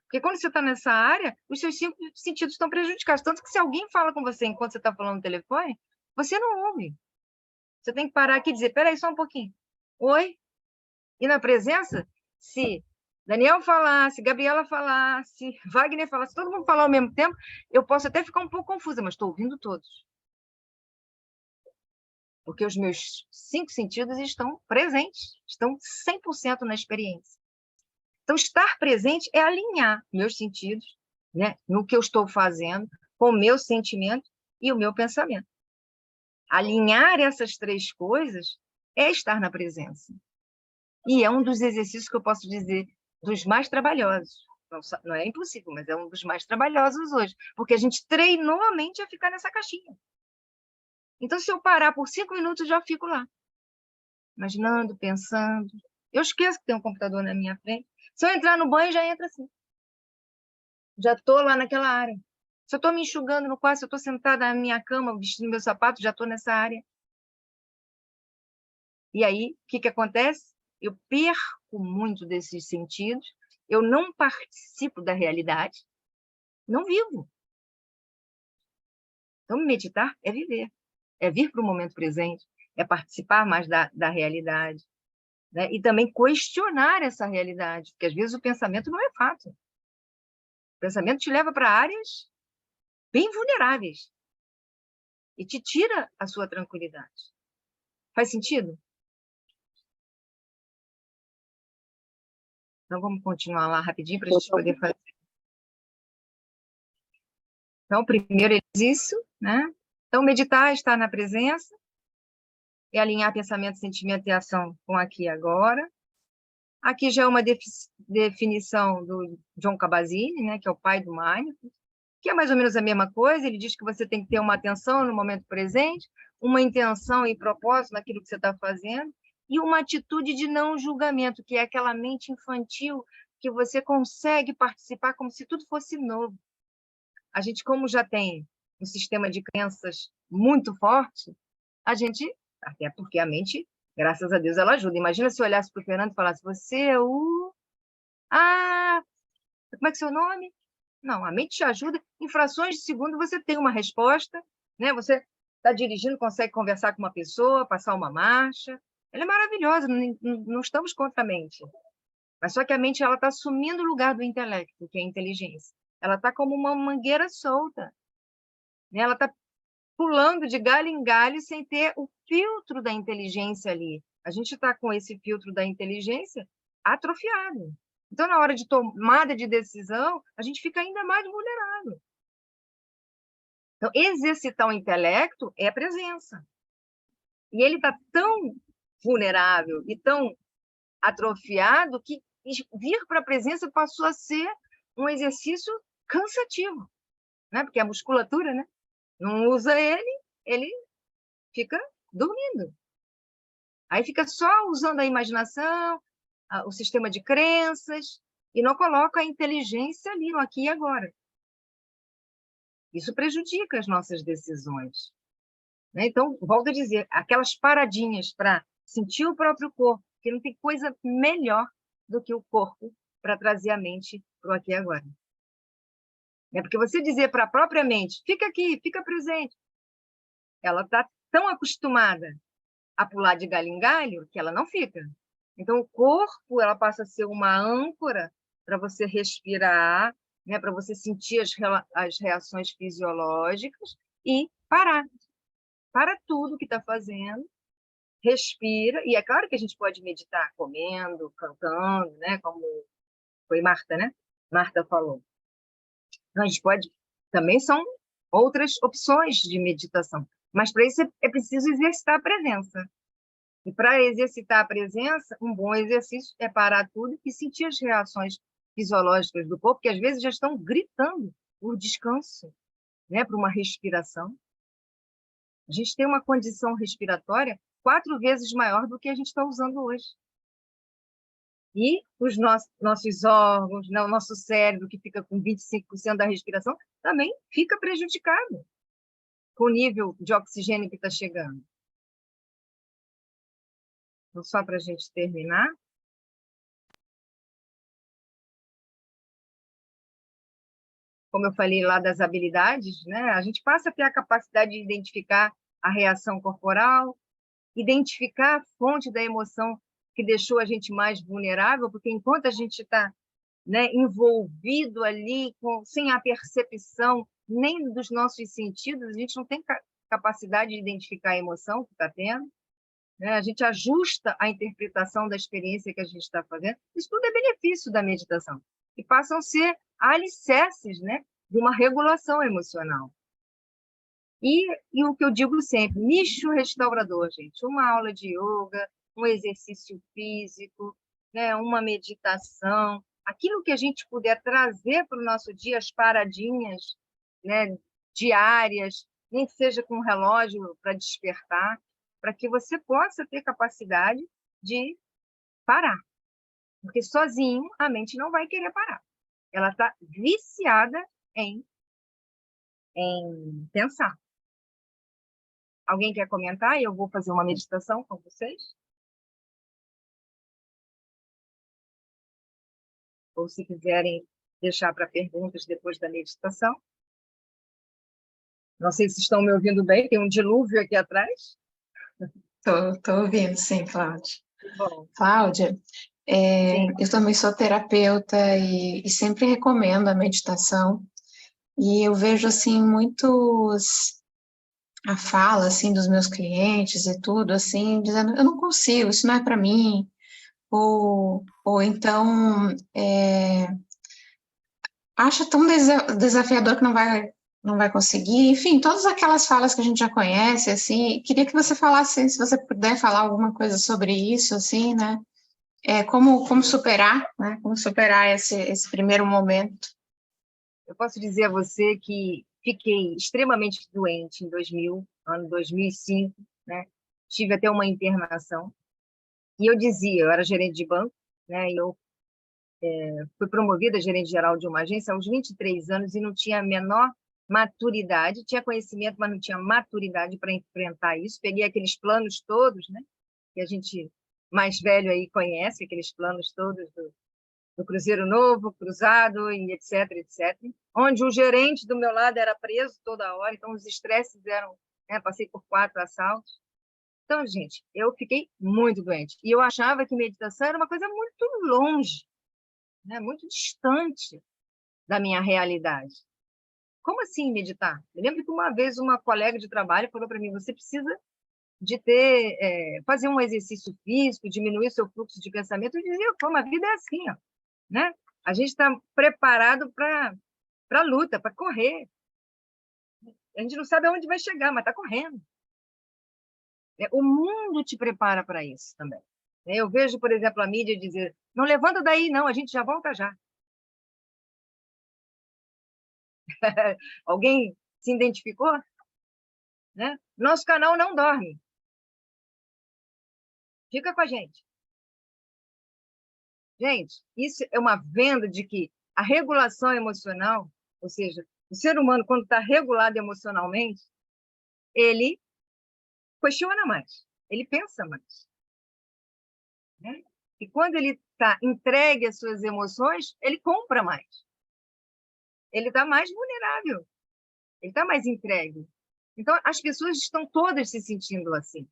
Porque quando você está nessa área, os seus 5 sentidos estão prejudicados. Tanto que se alguém fala com você enquanto você está falando no telefone, você não ouve. Você tem que parar aqui e dizer, peraí, só um pouquinho. Oi? E na presença, se Daniel falar, se Gabriela falar, se Wagner falar, se todo mundo falar ao mesmo tempo, eu posso até ficar um pouco confusa, mas estou ouvindo todos. Porque os meus 5 sentidos estão presentes, estão 100% na experiência. Então, estar presente é alinhar meus sentidos, né, no que eu estou fazendo, com o meu sentimento e o meu pensamento. Alinhar essas 3 coisas é estar na presença. E é um dos exercícios que eu posso dizer dos mais trabalhosos. Não é impossível, mas é um dos mais trabalhosos hoje, porque a gente treinou a mente a ficar nessa caixinha. Então, se eu parar por 5 minutos, já fico lá, imaginando, pensando. Eu esqueço que tem um computador na minha frente. Se eu entrar no banho, já entra assim. Já estou lá naquela área. Se eu estou me enxugando no quarto, se eu estou sentada na minha cama, vestindo meu sapato, já estou nessa área. E aí, o que acontece? Eu perco muito desses sentidos, eu não participo da realidade, não vivo. Então, meditar é viver, é vir para o momento presente, é participar mais da realidade, né? E também questionar essa realidade, porque às vezes o pensamento não é fato. O pensamento te leva para áreas bem vulneráveis e te tira a sua tranquilidade. Faz sentido? Então, vamos continuar lá rapidinho para a gente poder fazer. Então, o primeiro exercício, né? Então, meditar, estar na presença, e alinhar pensamento, sentimento e ação com aqui e agora. Aqui já é uma definição do John Kabat-Zinn, né, que é o pai do Mindfulness, que é mais ou menos a mesma coisa. Ele diz que você tem que ter uma atenção no momento presente, uma intenção e propósito naquilo que você está fazendo, e uma atitude de não julgamento, que é aquela mente infantil que você consegue participar como se tudo fosse novo. A gente, como já tem um sistema de crenças muito forte, a gente, até porque a mente, graças a Deus, ela ajuda. Imagina se eu olhasse para o Fernando e falasse, você é o... como é que é seu nome? Não, a mente te ajuda. Em frações de segundo você tem uma resposta, né? Você está dirigindo, consegue conversar com uma pessoa, passar uma marcha. Ela é maravilhosa, não estamos contra a mente. Mas só que a mente está assumindo o lugar do intelecto, que é a inteligência. Ela está como uma mangueira solta, né? Ela está pulando de galho em galho sem ter o filtro da inteligência ali. A gente está com esse filtro da inteligência atrofiado. Então, na hora de tomada de decisão, a gente fica ainda mais vulnerável. Então, exercitar o intelecto é a presença. E ele está tão vulnerável e tão atrofiado que vir para a presença passou a ser um exercício cansativo, né? Porque a musculatura, né? Não usa ele fica dormindo. Aí fica só usando a imaginação, o sistema de crenças, e não coloca a inteligência ali, no aqui e agora. Isso prejudica as nossas decisões, né? Então, volto a dizer, aquelas paradinhas para sentir o próprio corpo, porque não tem coisa melhor do que o corpo para trazer a mente para o aqui e agora. É porque você dizer para a própria mente, fica aqui, fica presente, ela está tão acostumada a pular de galho em galho que ela não fica. Então, o corpo ela passa a ser uma âncora para você respirar, né, para você sentir as reações fisiológicas e parar. Para tudo que está fazendo, respira, e é claro que a gente pode meditar comendo, cantando, né, como foi Marta, né? Marta falou. Então, a gente pode, também são outras opções de meditação, mas para isso é preciso exercitar a presença. E para exercitar a presença, um bom exercício é parar tudo e sentir as reações fisiológicas do corpo, que às vezes já estão gritando por descanso, né, por uma respiração. A gente tem uma condição respiratória 4 vezes maior do que a gente está usando hoje. E os nossos órgãos, né, o nosso cérebro, que fica com 25% da respiração, também fica prejudicado com o nível de oxigênio que está chegando. Então, só para a gente terminar. Como eu falei lá das habilidades, né, a gente passa a ter a capacidade de identificar a reação corporal, identificar a fonte da emoção que deixou a gente mais vulnerável, porque enquanto a gente está, né, envolvido ali, sem a percepção nem dos nossos sentidos, a gente não tem capacidade de identificar a emoção que está tendo, né? A gente ajusta a interpretação da experiência que a gente está fazendo. Isso tudo é benefício da meditação, e passam a ser alicerces, né, de uma regulação emocional. E o que eu digo sempre, nicho restaurador, gente, uma aula de yoga, um exercício físico, né, uma meditação, aquilo que a gente puder trazer para o nosso dia, as paradinhas, né, diárias, nem que seja com um relógio para despertar, para que você possa ter capacidade de parar. Porque sozinho a mente não vai querer parar. Ela está viciada em pensar. Alguém quer comentar? Eu vou fazer uma meditação com vocês? Ou se quiserem deixar para perguntas depois da meditação. Não sei se estão me ouvindo bem, tem um dilúvio aqui atrás. Estou ouvindo, sim, Cláudia. Bom, Cláudia, eu também sou terapeuta e sempre recomendo a meditação. E eu vejo, assim, a fala, assim, dos meus clientes e tudo, assim, dizendo, eu não consigo, isso não é para mim. Ou então, acha tão desafiador que não vai conseguir. Enfim, todas aquelas falas que a gente já conhece, assim, queria que você falasse, se você puder falar alguma coisa sobre isso, assim, né? Como superar, né? Como superar esse primeiro momento. eu posso dizer a você que fiquei extremamente doente em ano 2005, né? Tive até uma internação. E eu dizia, eu era gerente de banco, né? E eu fui promovida gerente geral de uma agência aos 23 anos e não tinha a menor maturidade, tinha conhecimento, mas não tinha maturidade para enfrentar isso. Peguei aqueles planos todos, né? Que a gente mais velho aí conhece, aqueles planos todos do Cruzeiro Novo, Cruzado, e etc, etc. Onde o gerente do meu lado era preso toda hora, então os estresses eram, né? Passei por 4 assaltos. Então, gente, eu fiquei muito doente. E eu achava que meditação era uma coisa muito longe, né? Muito distante da minha realidade. Como assim meditar? Eu lembro que uma vez uma colega de trabalho falou para mim, você precisa de fazer um exercício físico, diminuir seu fluxo de pensamento. Eu dizia, como a vida é assim, ó, né? A gente está preparado para a luta, para correr. A gente não sabe aonde vai chegar, mas está correndo. O mundo te prepara para isso também. Eu vejo, por exemplo, a mídia dizer, não levanta daí, não, a gente já volta já. Alguém se identificou? Né? Nosso canal não dorme. Fica com a gente. Gente, isso é uma venda de que a regulação emocional, ou seja, o ser humano, quando está regulado emocionalmente, ele questiona mais, ele pensa mais, né? E quando ele está entregue às suas emoções, ele compra mais. Ele está mais vulnerável, ele está mais entregue. Então, as pessoas estão todas se sentindo assim,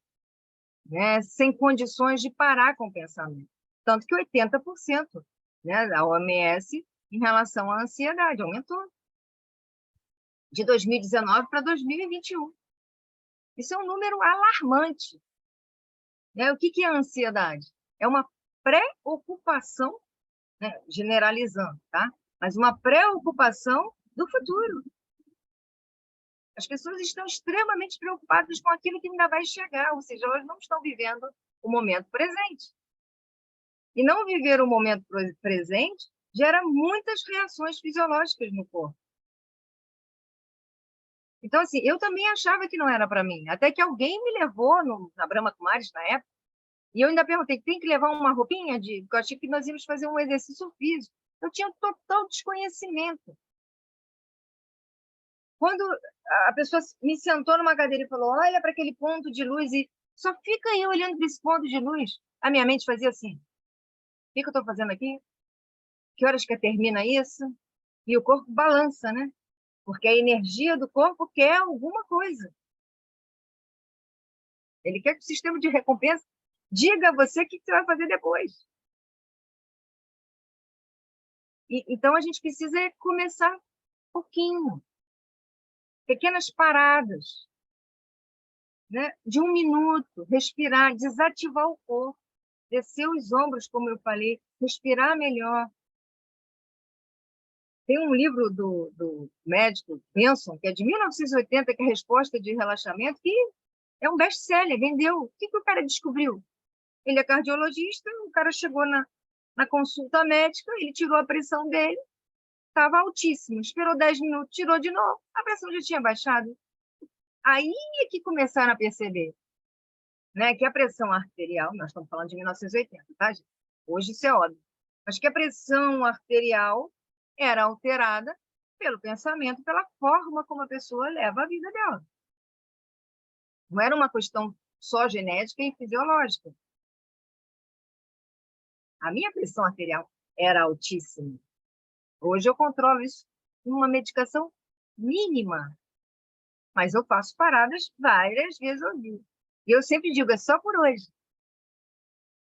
né? Sem condições de parar com o pensamento. Tanto que 80%, né, da OMS, em relação à ansiedade, aumentou. De 2019 para 2021. Isso é um número alarmante, né? O que é a ansiedade? É uma preocupação, né, generalizando, tá? Mas uma preocupação do futuro. As pessoas estão extremamente preocupadas com aquilo que ainda vai chegar, ou seja, elas não estão vivendo o momento presente. E não viver o momento presente gera muitas reações fisiológicas no corpo. Então, assim, eu também achava que não era para mim, até que alguém me levou na Brahma Kumaris, na época, e eu ainda perguntei, tem que levar uma roupinha? Porque eu achei que nós íamos fazer um exercício físico. Eu tinha total desconhecimento. Quando a pessoa me sentou numa cadeira e falou, olha para aquele ponto de luz, e só fica aí olhando para esse ponto de luz, a minha mente fazia assim, o que eu estou fazendo aqui? Que horas que termina isso? E o corpo balança, né? Porque a energia do corpo quer alguma coisa. Ele quer que o sistema de recompensa diga a você o que você vai fazer depois. Então, a gente precisa começar pouquinho. Pequenas paradas, né? De 1 minuto, respirar, desativar o corpo, descer os ombros, como eu falei, respirar melhor. Tem um livro do médico Benson, que é de 1980, que é Resposta de Relaxamento, que é um best-seller, vendeu. O que o cara descobriu? Ele é cardiologista, o cara chegou na consulta médica, ele tirou a pressão dele, estava altíssimo, esperou 10 minutos, tirou de novo, a pressão já tinha baixado. Aí é que começaram a perceber, né, que a pressão arterial, nós estamos falando de 1980, tá, gente? Hoje isso é óbvio, mas que a pressão arterial era alterada pelo pensamento, pela forma como a pessoa leva a vida dela. Não era uma questão só genética e fisiológica. A minha pressão arterial era altíssima. Hoje eu controlo isso com uma medicação mínima, mas eu faço paradas várias vezes ao dia. E eu sempre digo, é só por hoje.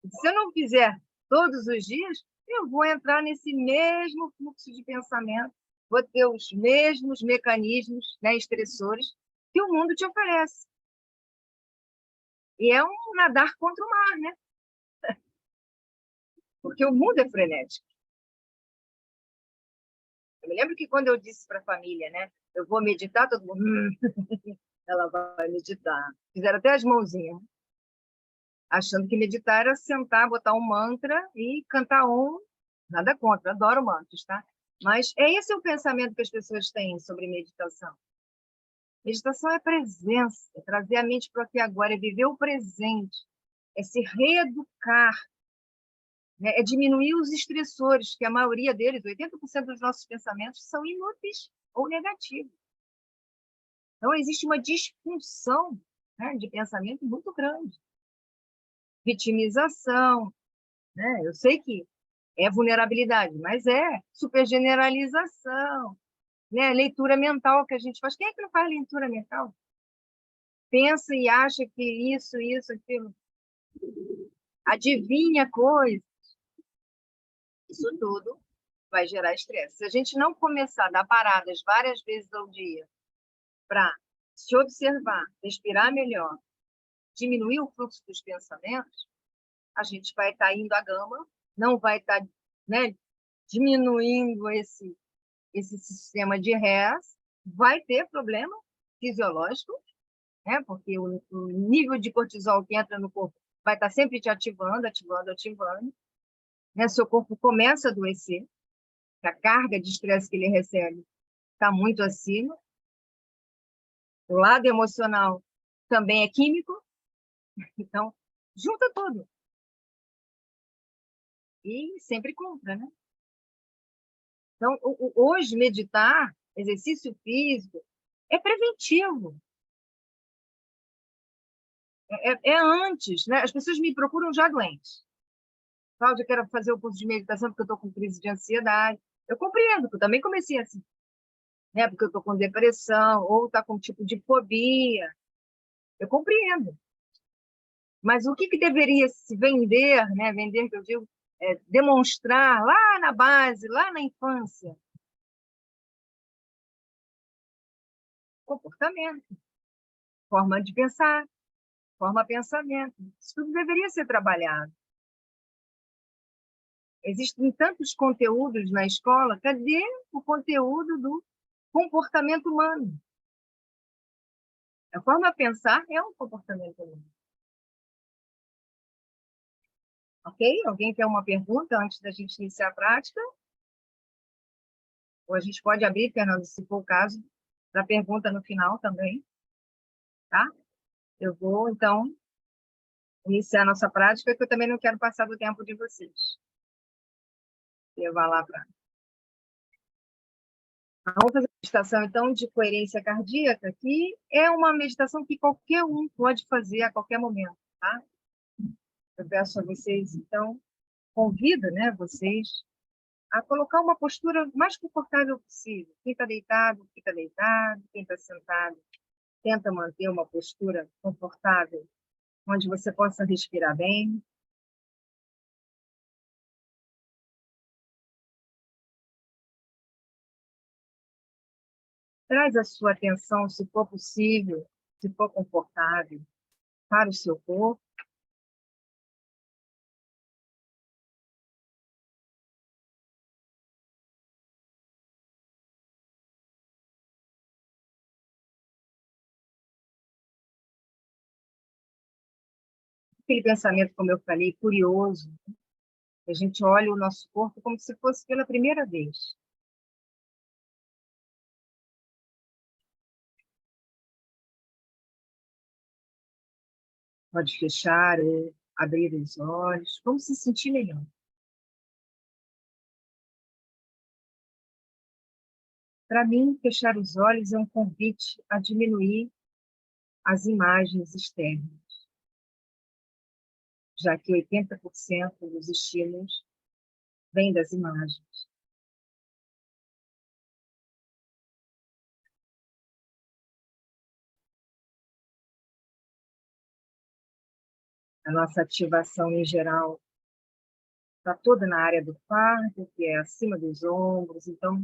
Se eu não fizer todos os dias, eu vou entrar nesse mesmo fluxo de pensamento, vou ter os mesmos mecanismos, né, estressores que o mundo te oferece. E é um nadar contra o mar, né? Porque o mundo é frenético. Eu me lembro que quando eu disse para a família, né, eu vou meditar, todo mundo, ela vai meditar. Fizeram até as mãozinhas, achando que meditar era sentar, botar um mantra e cantar nada contra, adoro mantras, tá? Mas esse é o pensamento que as pessoas têm sobre meditação. Meditação é presença, é trazer a mente para o aqui e agora, é viver o presente, é se reeducar, né? É diminuir os estressores, que a maioria deles, 80% dos nossos pensamentos, são inúteis ou negativos. Então, existe uma disfunção, né, de pensamento muito grande. Vitimização, né? Eu sei que é vulnerabilidade, mas é supergeneralização, né? Leitura mental que a gente faz. Quem é que não faz leitura mental? Pensa e acha que isso, aquilo. Adivinha coisas. Isso tudo vai gerar estresse. Se a gente não começar a dar paradas várias vezes ao dia para se observar, respirar melhor, diminuir o fluxo dos pensamentos, a gente vai estar indo à gama, não vai estar, né, diminuindo esse sistema de RES, vai ter problema fisiológico, né, porque o nível de cortisol que entra no corpo vai estar sempre te ativando, né, seu corpo começa a adoecer, a carga de estresse que ele recebe está muito acima, o lado emocional também é químico, então, junta tudo. e sempre cumpra, né? Então, hoje, meditar, exercício físico, é preventivo. É antes, né? As pessoas me procuram já doentes. Cláudia, eu quero fazer o curso de meditação porque eu estou com crise de ansiedade. Eu compreendo, porque eu também comecei assim, né? Porque eu estou com depressão, ou está com um tipo de fobia. Eu compreendo. Mas o que deveria se vender, né? Vender, que eu digo, demonstrar lá na base, lá na infância, comportamento, forma de pensar, forma pensamento. Isso tudo deveria ser trabalhado. Existem tantos conteúdos na escola, cadê o conteúdo do comportamento humano? A forma de pensar é um comportamento humano. Ok? Alguém tem uma pergunta antes da gente iniciar a prática? Ou a gente pode abrir, Fernando, se for o caso, para a pergunta no final também, tá? Eu vou, então, iniciar a nossa prática, que eu também não quero passar do tempo de vocês. Levar lá para... Vamos fazer uma meditação, então, de coerência cardíaca, que é uma meditação que qualquer um pode fazer a qualquer momento, tá? Eu peço a vocês, então, convido, né, vocês a colocar uma postura mais confortável possível. Quem está deitado, fica deitado. Quem está sentado, tenta manter uma postura confortável, onde você possa respirar bem. Traz a sua atenção, se for possível, se for confortável, para o seu corpo. Aquele pensamento, como eu falei, curioso, a gente olha o nosso corpo como se fosse pela primeira vez. Pode fechar ou abrir os olhos, como se sentir melhor. Para mim, fechar os olhos é um convite a diminuir as imagens externas, já que 80% dos estímulos vêm das imagens. A nossa ativação, em geral, está toda na área do parto, que é acima dos ombros. Então,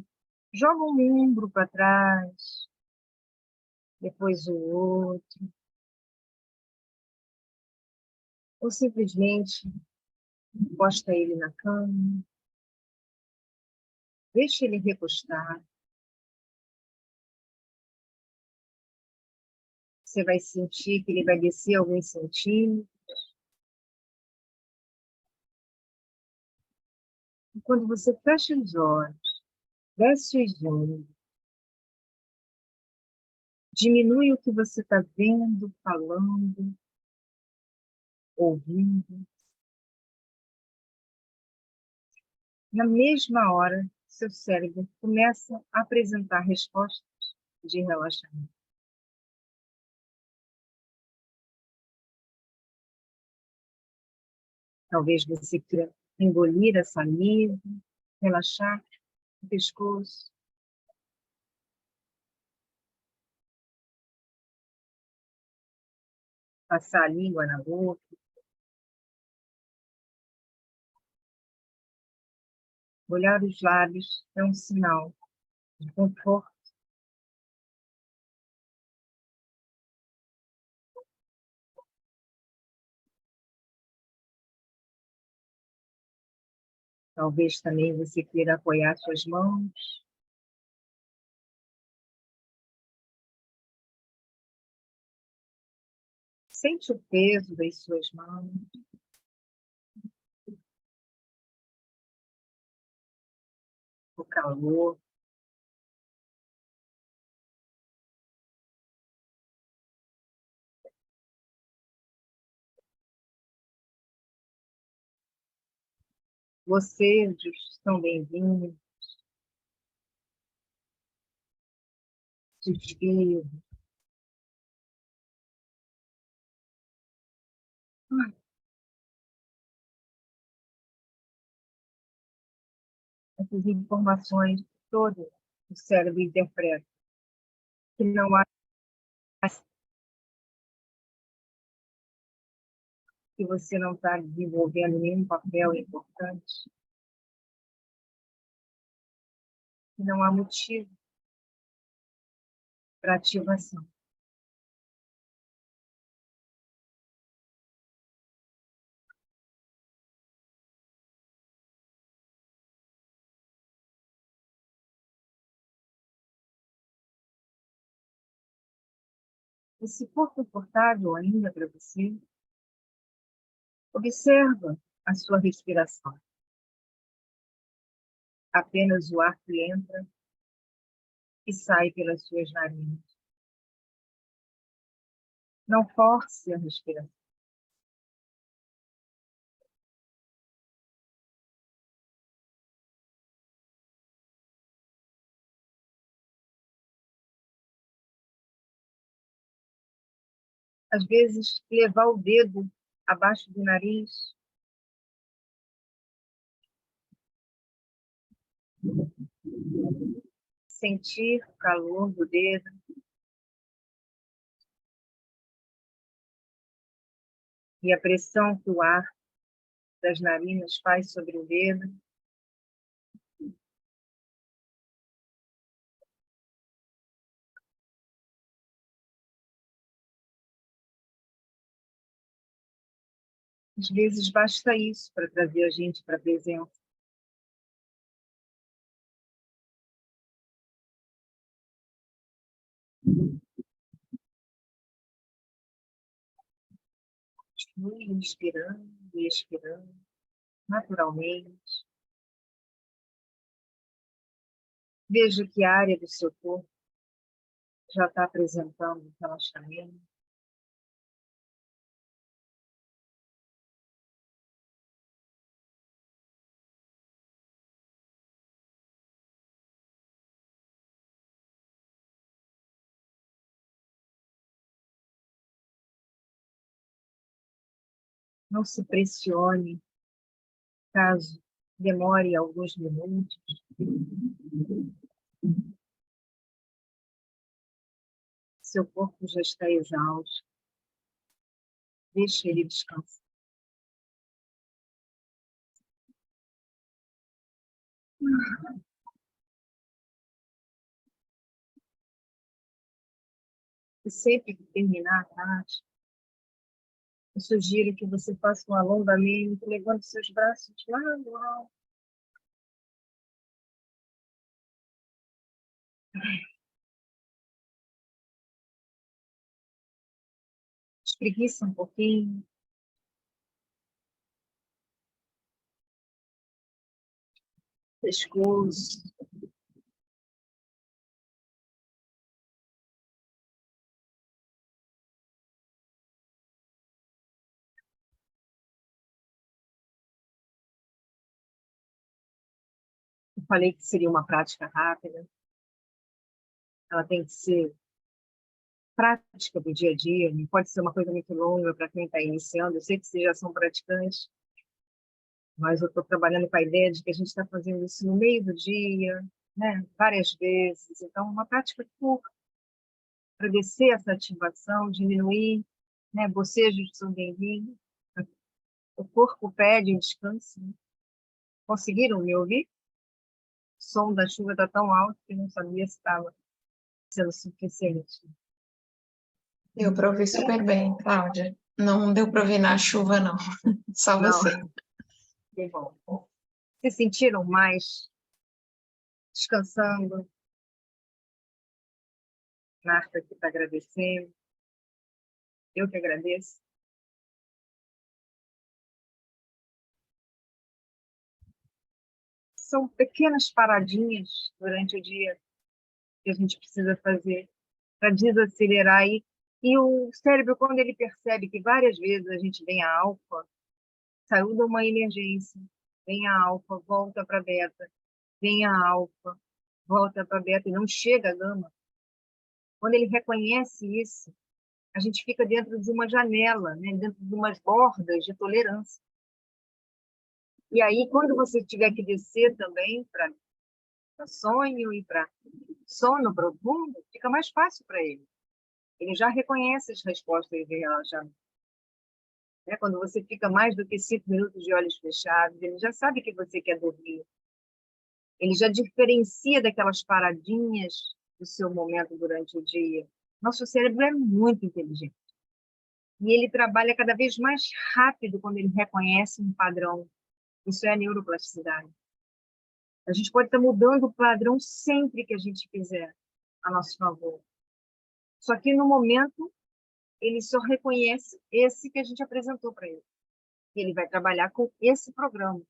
joga um ombro para trás, depois o outro. Ou simplesmente encosta ele na cama, deixa ele recostar. Você vai sentir que ele vai descer alguns centímetros. E quando você fecha os olhos, desce os ombros, diminui o que você está vendo, falando, ouvindo. Na mesma hora, seu cérebro começa a apresentar respostas de relaxamento. Talvez você queira engolir a saliva, relaxar o pescoço. Passar a língua na boca. Olhar os lábios é um sinal de conforto. Talvez também você queira apoiar suas mãos. Sente o peso das suas mãos. O calor. Vocês são bem-vindos. Suspiro. Essas informações todas o cérebro interpreta. Que não há, que você não está desenvolvendo nenhum papel importante. Que não há motivo para ativação. E se for confortável ainda para você, observa a sua respiração. Apenas o ar que entra e sai pelas suas narinas. Não force a respiração. Às vezes, levar o dedo abaixo do nariz sentir o calor do dedo, e a pressão que o ar das narinas faz sobre o dedo. Às vezes basta isso para trazer a gente para a presença. Continue inspirando e expirando, naturalmente. Veja que área do seu corpo já está apresentando relaxamento. Não se pressione, caso demore alguns minutos. Seu corpo já está exausto. Deixe ele descansar. E sempre que terminar a prática, eu sugiro que você faça um alongamento, levando seus braços lá no alto. Espreguiça um pouquinho. Pescoço. Eu falei que seria uma prática rápida. Ela tem que ser prática do dia a dia, não pode ser uma coisa muito longa para quem está iniciando. Eu sei que vocês já são praticantes, mas eu estou trabalhando com a ideia de que a gente está fazendo isso no meio do dia, né? Várias vezes. Então, uma prática curta, para descer essa ativação, diminuir, né? Bocejos são bem-vindos. O corpo pede um descanso. Conseguiram me ouvir? O som da chuva está tão alto que eu não sabia se estava sendo suficiente. Deu para ouvir super bem, Cláudia. Não deu para ouvir na chuva, não. Só Não. você. Que bom. Se sentiram mais descansando? Marta aqui está agradecendo. Eu que agradeço. São pequenas paradinhas durante o dia que a gente precisa fazer para desacelerar. E o cérebro, quando ele percebe que várias vezes a gente vem a alfa, saiu de uma emergência, vem a alfa, volta para beta, vem a alfa, volta para beta e não chega a gama. Quando ele reconhece isso, a gente fica dentro de uma janela, né? Dentro de umas bordas de tolerância. E aí, quando você tiver que descer também para sonho e para sono profundo, fica mais fácil para ele. Ele já reconhece as respostas de relaxamento. Né? Quando você fica mais do que 5 minutos de olhos fechados, ele já sabe que você quer dormir. Ele já diferencia daquelas paradinhas do seu momento durante o dia. Nosso cérebro é muito inteligente. E ele trabalha cada vez mais rápido quando ele reconhece um padrão. Isso é a neuroplasticidade. A gente pode estar mudando o padrão sempre que a gente quiser, a nosso favor. Só que, no momento, ele só reconhece esse que a gente apresentou para ele. E ele vai trabalhar com esse programa,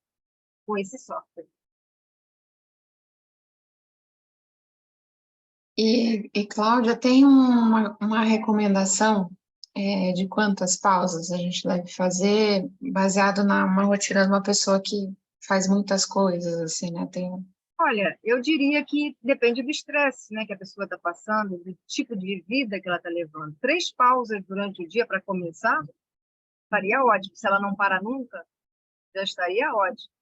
com esse software. Cláudia, tem uma recomendação de quantas pausas a gente deve fazer, baseado numa rotina de uma pessoa que faz muitas coisas, assim, né? Olha, eu diria que depende do estresse, né, que a pessoa está passando, do tipo de vida que ela está levando. 3 pausas durante o dia para começar, estaria ótimo. Se ela não para nunca, já estaria ótimo.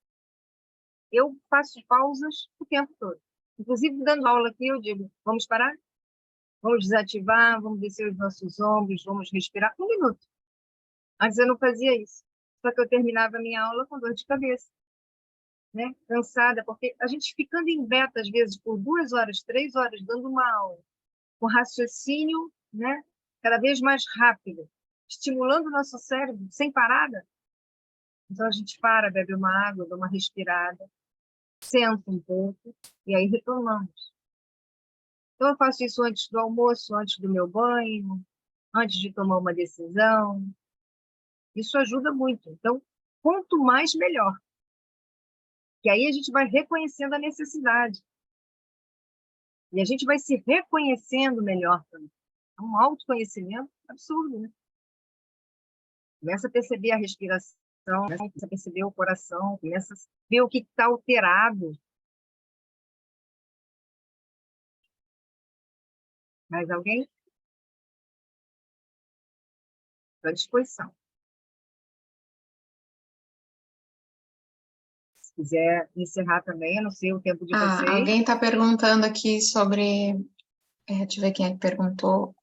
Eu faço pausas o tempo todo. Inclusive, dando aula aqui, eu digo, vamos parar? Vamos desativar, vamos descer os nossos ombros, vamos respirar 1 minuto. Antes eu não fazia isso. Só que eu terminava a minha aula com dor de cabeça, né? Cansada, porque a gente ficando em beta, às vezes, por 2 horas, 3 horas, dando uma aula, com raciocínio, né? Cada vez mais rápido, estimulando o nosso cérebro, sem parada. Então, a gente para, bebe uma água, dá uma respirada, senta um pouco, e aí retomamos. Então, eu faço isso antes do almoço, antes do meu banho, antes de tomar uma decisão. Isso ajuda muito. Então, quanto mais, melhor. Que aí a gente vai reconhecendo a necessidade. E a gente vai se reconhecendo melhor também. É um autoconhecimento absurdo, né? Começa a perceber a respiração, começa a perceber o coração, começa a ver o que está alterado. Mais alguém? Estou à disposição. Se quiser encerrar também, eu não sei o tempo de vocês. Alguém está perguntando aqui sobre, deixa eu ver quem é que perguntou,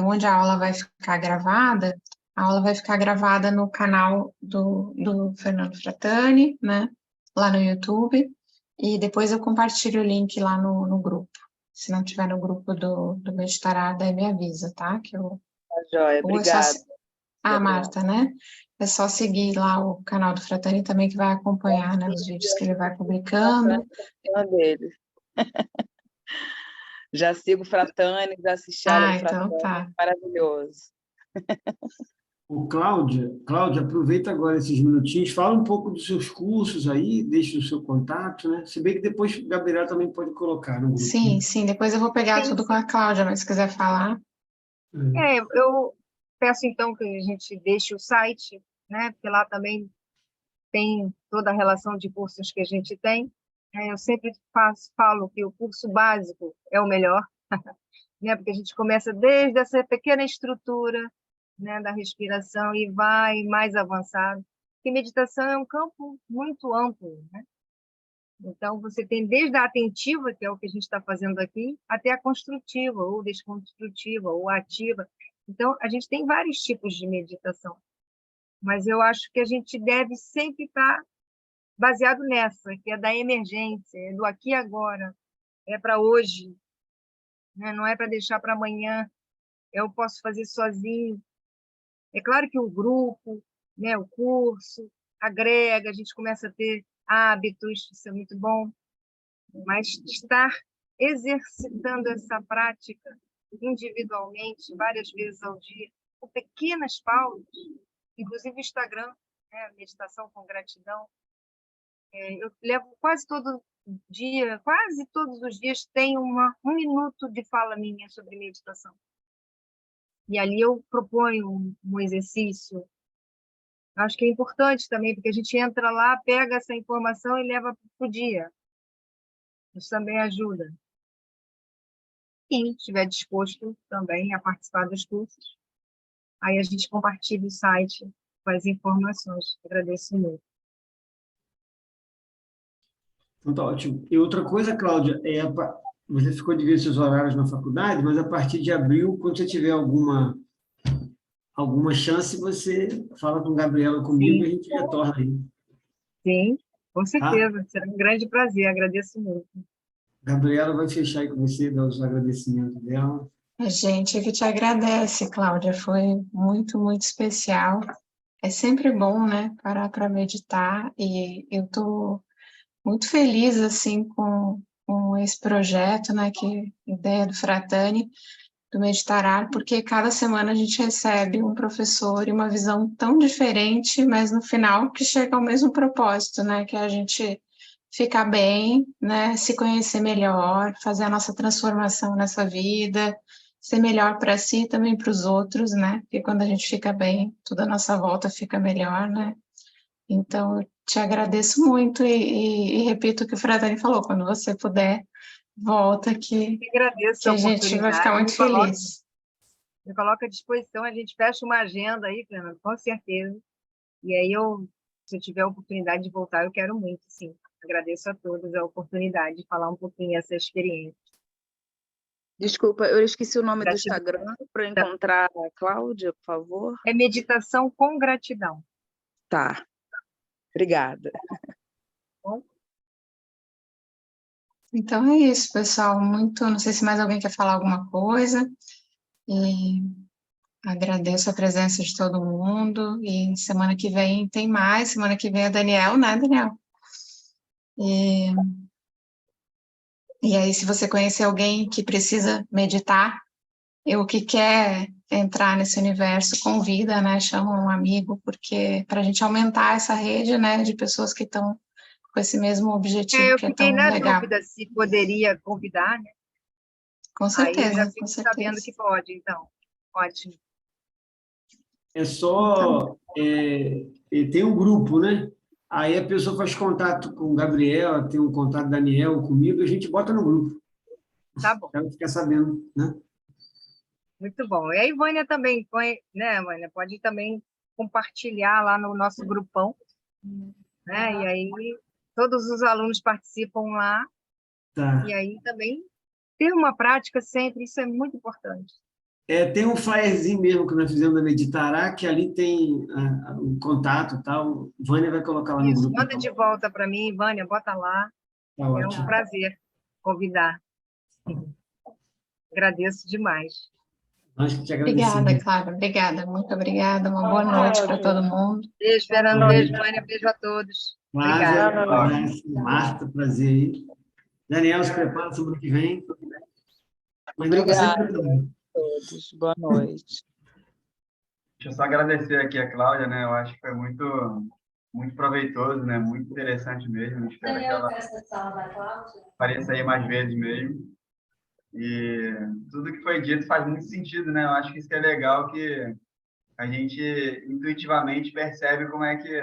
onde a aula vai ficar gravada. A aula vai ficar gravada no canal do Fernando Fratani, né, lá no YouTube, e depois eu compartilho o link lá no grupo. Se não tiver no grupo do Meditará, daí me avisa, tá? Que eu... Tá joia, obrigada. Marta, né? É só seguir lá o canal do Fratani também, que vai acompanhar, né, os vídeos que ele vai publicando. Dele. Já sigo o Fratani, já assisti a aula do Fratani, então tá. Maravilhoso. Ô, Cláudia, aproveita agora esses minutinhos, fala um pouco dos seus cursos aí, deixa o seu contato, né? Se bem que depois o Gabriel também pode colocar no grupo. Sim, depois eu vou pegar tudo com a Cláudia, mas se quiser falar. Eu peço, então, que a gente deixe o site, né? Porque lá também tem toda a relação de cursos que a gente tem. Eu sempre falo que o curso básico é o melhor, né? Porque a gente começa desde essa pequena estrutura, né, da respiração e vai mais avançado. Porque meditação é um campo muito amplo, né? Então, você tem desde a atentiva, que é o que a gente está fazendo aqui, até a construtiva, ou desconstrutiva, ou ativa. Então, a gente tem vários tipos de meditação. Mas eu acho que a gente deve sempre estar baseado nessa, que é da emergência, é do aqui e agora, é para hoje, né? Não é para deixar para amanhã, eu posso fazer sozinho. É claro que o grupo, né, o curso, agrega, a gente começa a ter hábitos, isso é muito bom, mas estar exercitando essa prática individualmente, várias vezes ao dia, com pequenas pausas, inclusive o Instagram, né, meditação com gratidão, eu levo quase todos os dias tem um minuto de fala minha sobre meditação. E ali eu proponho um exercício Acho que é importante também, porque a gente entra lá, pega essa informação e leva para o dia. Isso também ajuda. Quem estiver disposto também a participar dos cursos, aí a gente compartilha o site com as informações. Agradeço muito. Então, tá ótimo. E outra coisa, Cláudia, você ficou de ver seus horários na faculdade, mas a partir de abril, quando você tiver alguma chance, você fala com o Gabriela ou comigo e a Sim, gente retorna aí, sim, com tá? certeza. Será um grande prazer. Agradeço muito. Gabriela vai fechar aí com você, dar os agradecimentos dela. A gente que te agradece, Cláudia, foi muito, muito especial. É sempre bom, né, parar para meditar e eu estou muito feliz, assim, com esse projeto, né, que ideia do Fratani, do Meditarar, porque cada semana a gente recebe um professor e uma visão tão diferente, mas no final que chega ao mesmo propósito, né, que é a gente ficar bem, né, se conhecer melhor, fazer a nossa transformação nessa vida, ser melhor para si e também para os outros, né, porque quando a gente fica bem, tudo à nossa volta fica melhor, né. Então, eu te agradeço muito e repito o que o Fratani falou, quando você puder, volta Eu agradeço que a a gente vai ficar oportunidade. muito feliz. Me coloca à disposição, a gente fecha uma agenda aí, Fernando, com certeza. E aí, se eu tiver a oportunidade de voltar, eu quero muito, sim. Agradeço a todos a oportunidade de falar um pouquinho essa experiência. Desculpa, eu esqueci o nome do Gratidão. Instagram para encontrar a Cláudia, por favor. É meditação com gratidão. Tá, obrigada. Bom, Então é isso, pessoal. Muito, não sei se mais alguém quer falar alguma coisa. E agradeço a presença de todo mundo. E semana que vem tem mais. Semana que vem é Daniel, né, Daniel? E aí, se você conhecer alguém que precisa meditar, ou que quer entrar nesse universo, convida, né? Chama um amigo, porque para a gente aumentar essa rede, né, de pessoas que estão com esse mesmo objetivo eu que é fiquei tão na legal. dúvida se poderia convidar, né? Com Aí eu já certeza, com fico sabendo certeza. que pode, então. Ótimo. É só... tem um grupo, né? Aí a pessoa faz contato com o Gabriel, tem um contato Daniel comigo, a gente bota no grupo. Tá bom. Ela fica sabendo, né? Muito bom. E a Ivânia também, né, Ivânia? Pode também compartilhar lá no nosso grupão, né? E aí todos os alunos participam lá, Tá. e aí também ter uma prática sempre, isso é muito importante. Tem um flyerzinho mesmo que nós fizemos da Meditará, que ali tem o contato e tal. Vânia vai colocar lá no Isso, grupo. manda Então. de volta para mim, Ivânia, bota lá. Tá É um ótimo. prazer convidar. Agradeço demais. Nós que te Obrigada, agradecemos. Clara. Obrigada, muito obrigada. Uma boa noite para todo mundo. Beijo, Fernando. Boa Beijo, noite. Vânia. Beijo a todos. Flávia, Obrigada. abraço. Marta, prazer aí. Daniel, se prepara semana que vem. Daniel está sempre Obrigada aqui. a todos. Boa noite. Deixa eu só agradecer aqui a Cláudia, né? Eu acho que foi muito, muito proveitoso, né? Muito interessante mesmo. Espero que ela apareça aí mais vezes mesmo. E tudo que foi dito faz muito sentido, né? Eu acho que isso é legal, que a gente intuitivamente percebe como é que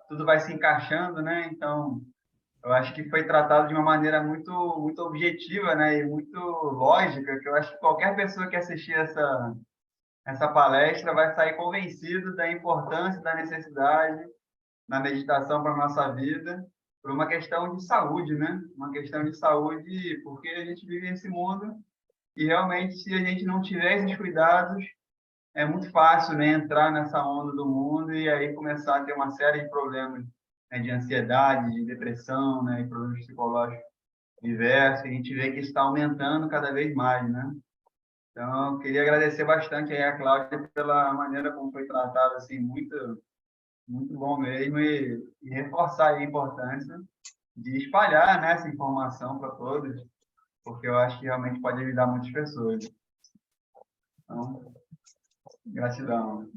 tudo vai se encaixando, né? Então, eu acho que foi tratado de uma maneira muito, muito objetiva, né? E muito lógica, que eu acho que qualquer pessoa que assistir essa palestra vai sair convencido da importância, da necessidade na meditação para a nossa vida, por uma questão de saúde, né? Uma questão de saúde, porque a gente vive nesse mundo e realmente, se a gente não tiver esses cuidados, é muito fácil, né, entrar nessa onda do mundo e aí começar a ter uma série de problemas, né, de ansiedade, de depressão, né, e problemas psicológicos diversos. A gente vê que isso está aumentando cada vez mais, né? Então, eu queria agradecer bastante aí a Cláudia pela maneira como foi tratado, assim, muito, muito bom mesmo, e reforçar aí a importância de espalhar, né, essa informação para todos, porque eu acho que realmente pode ajudar muitas pessoas. Então, gratidão.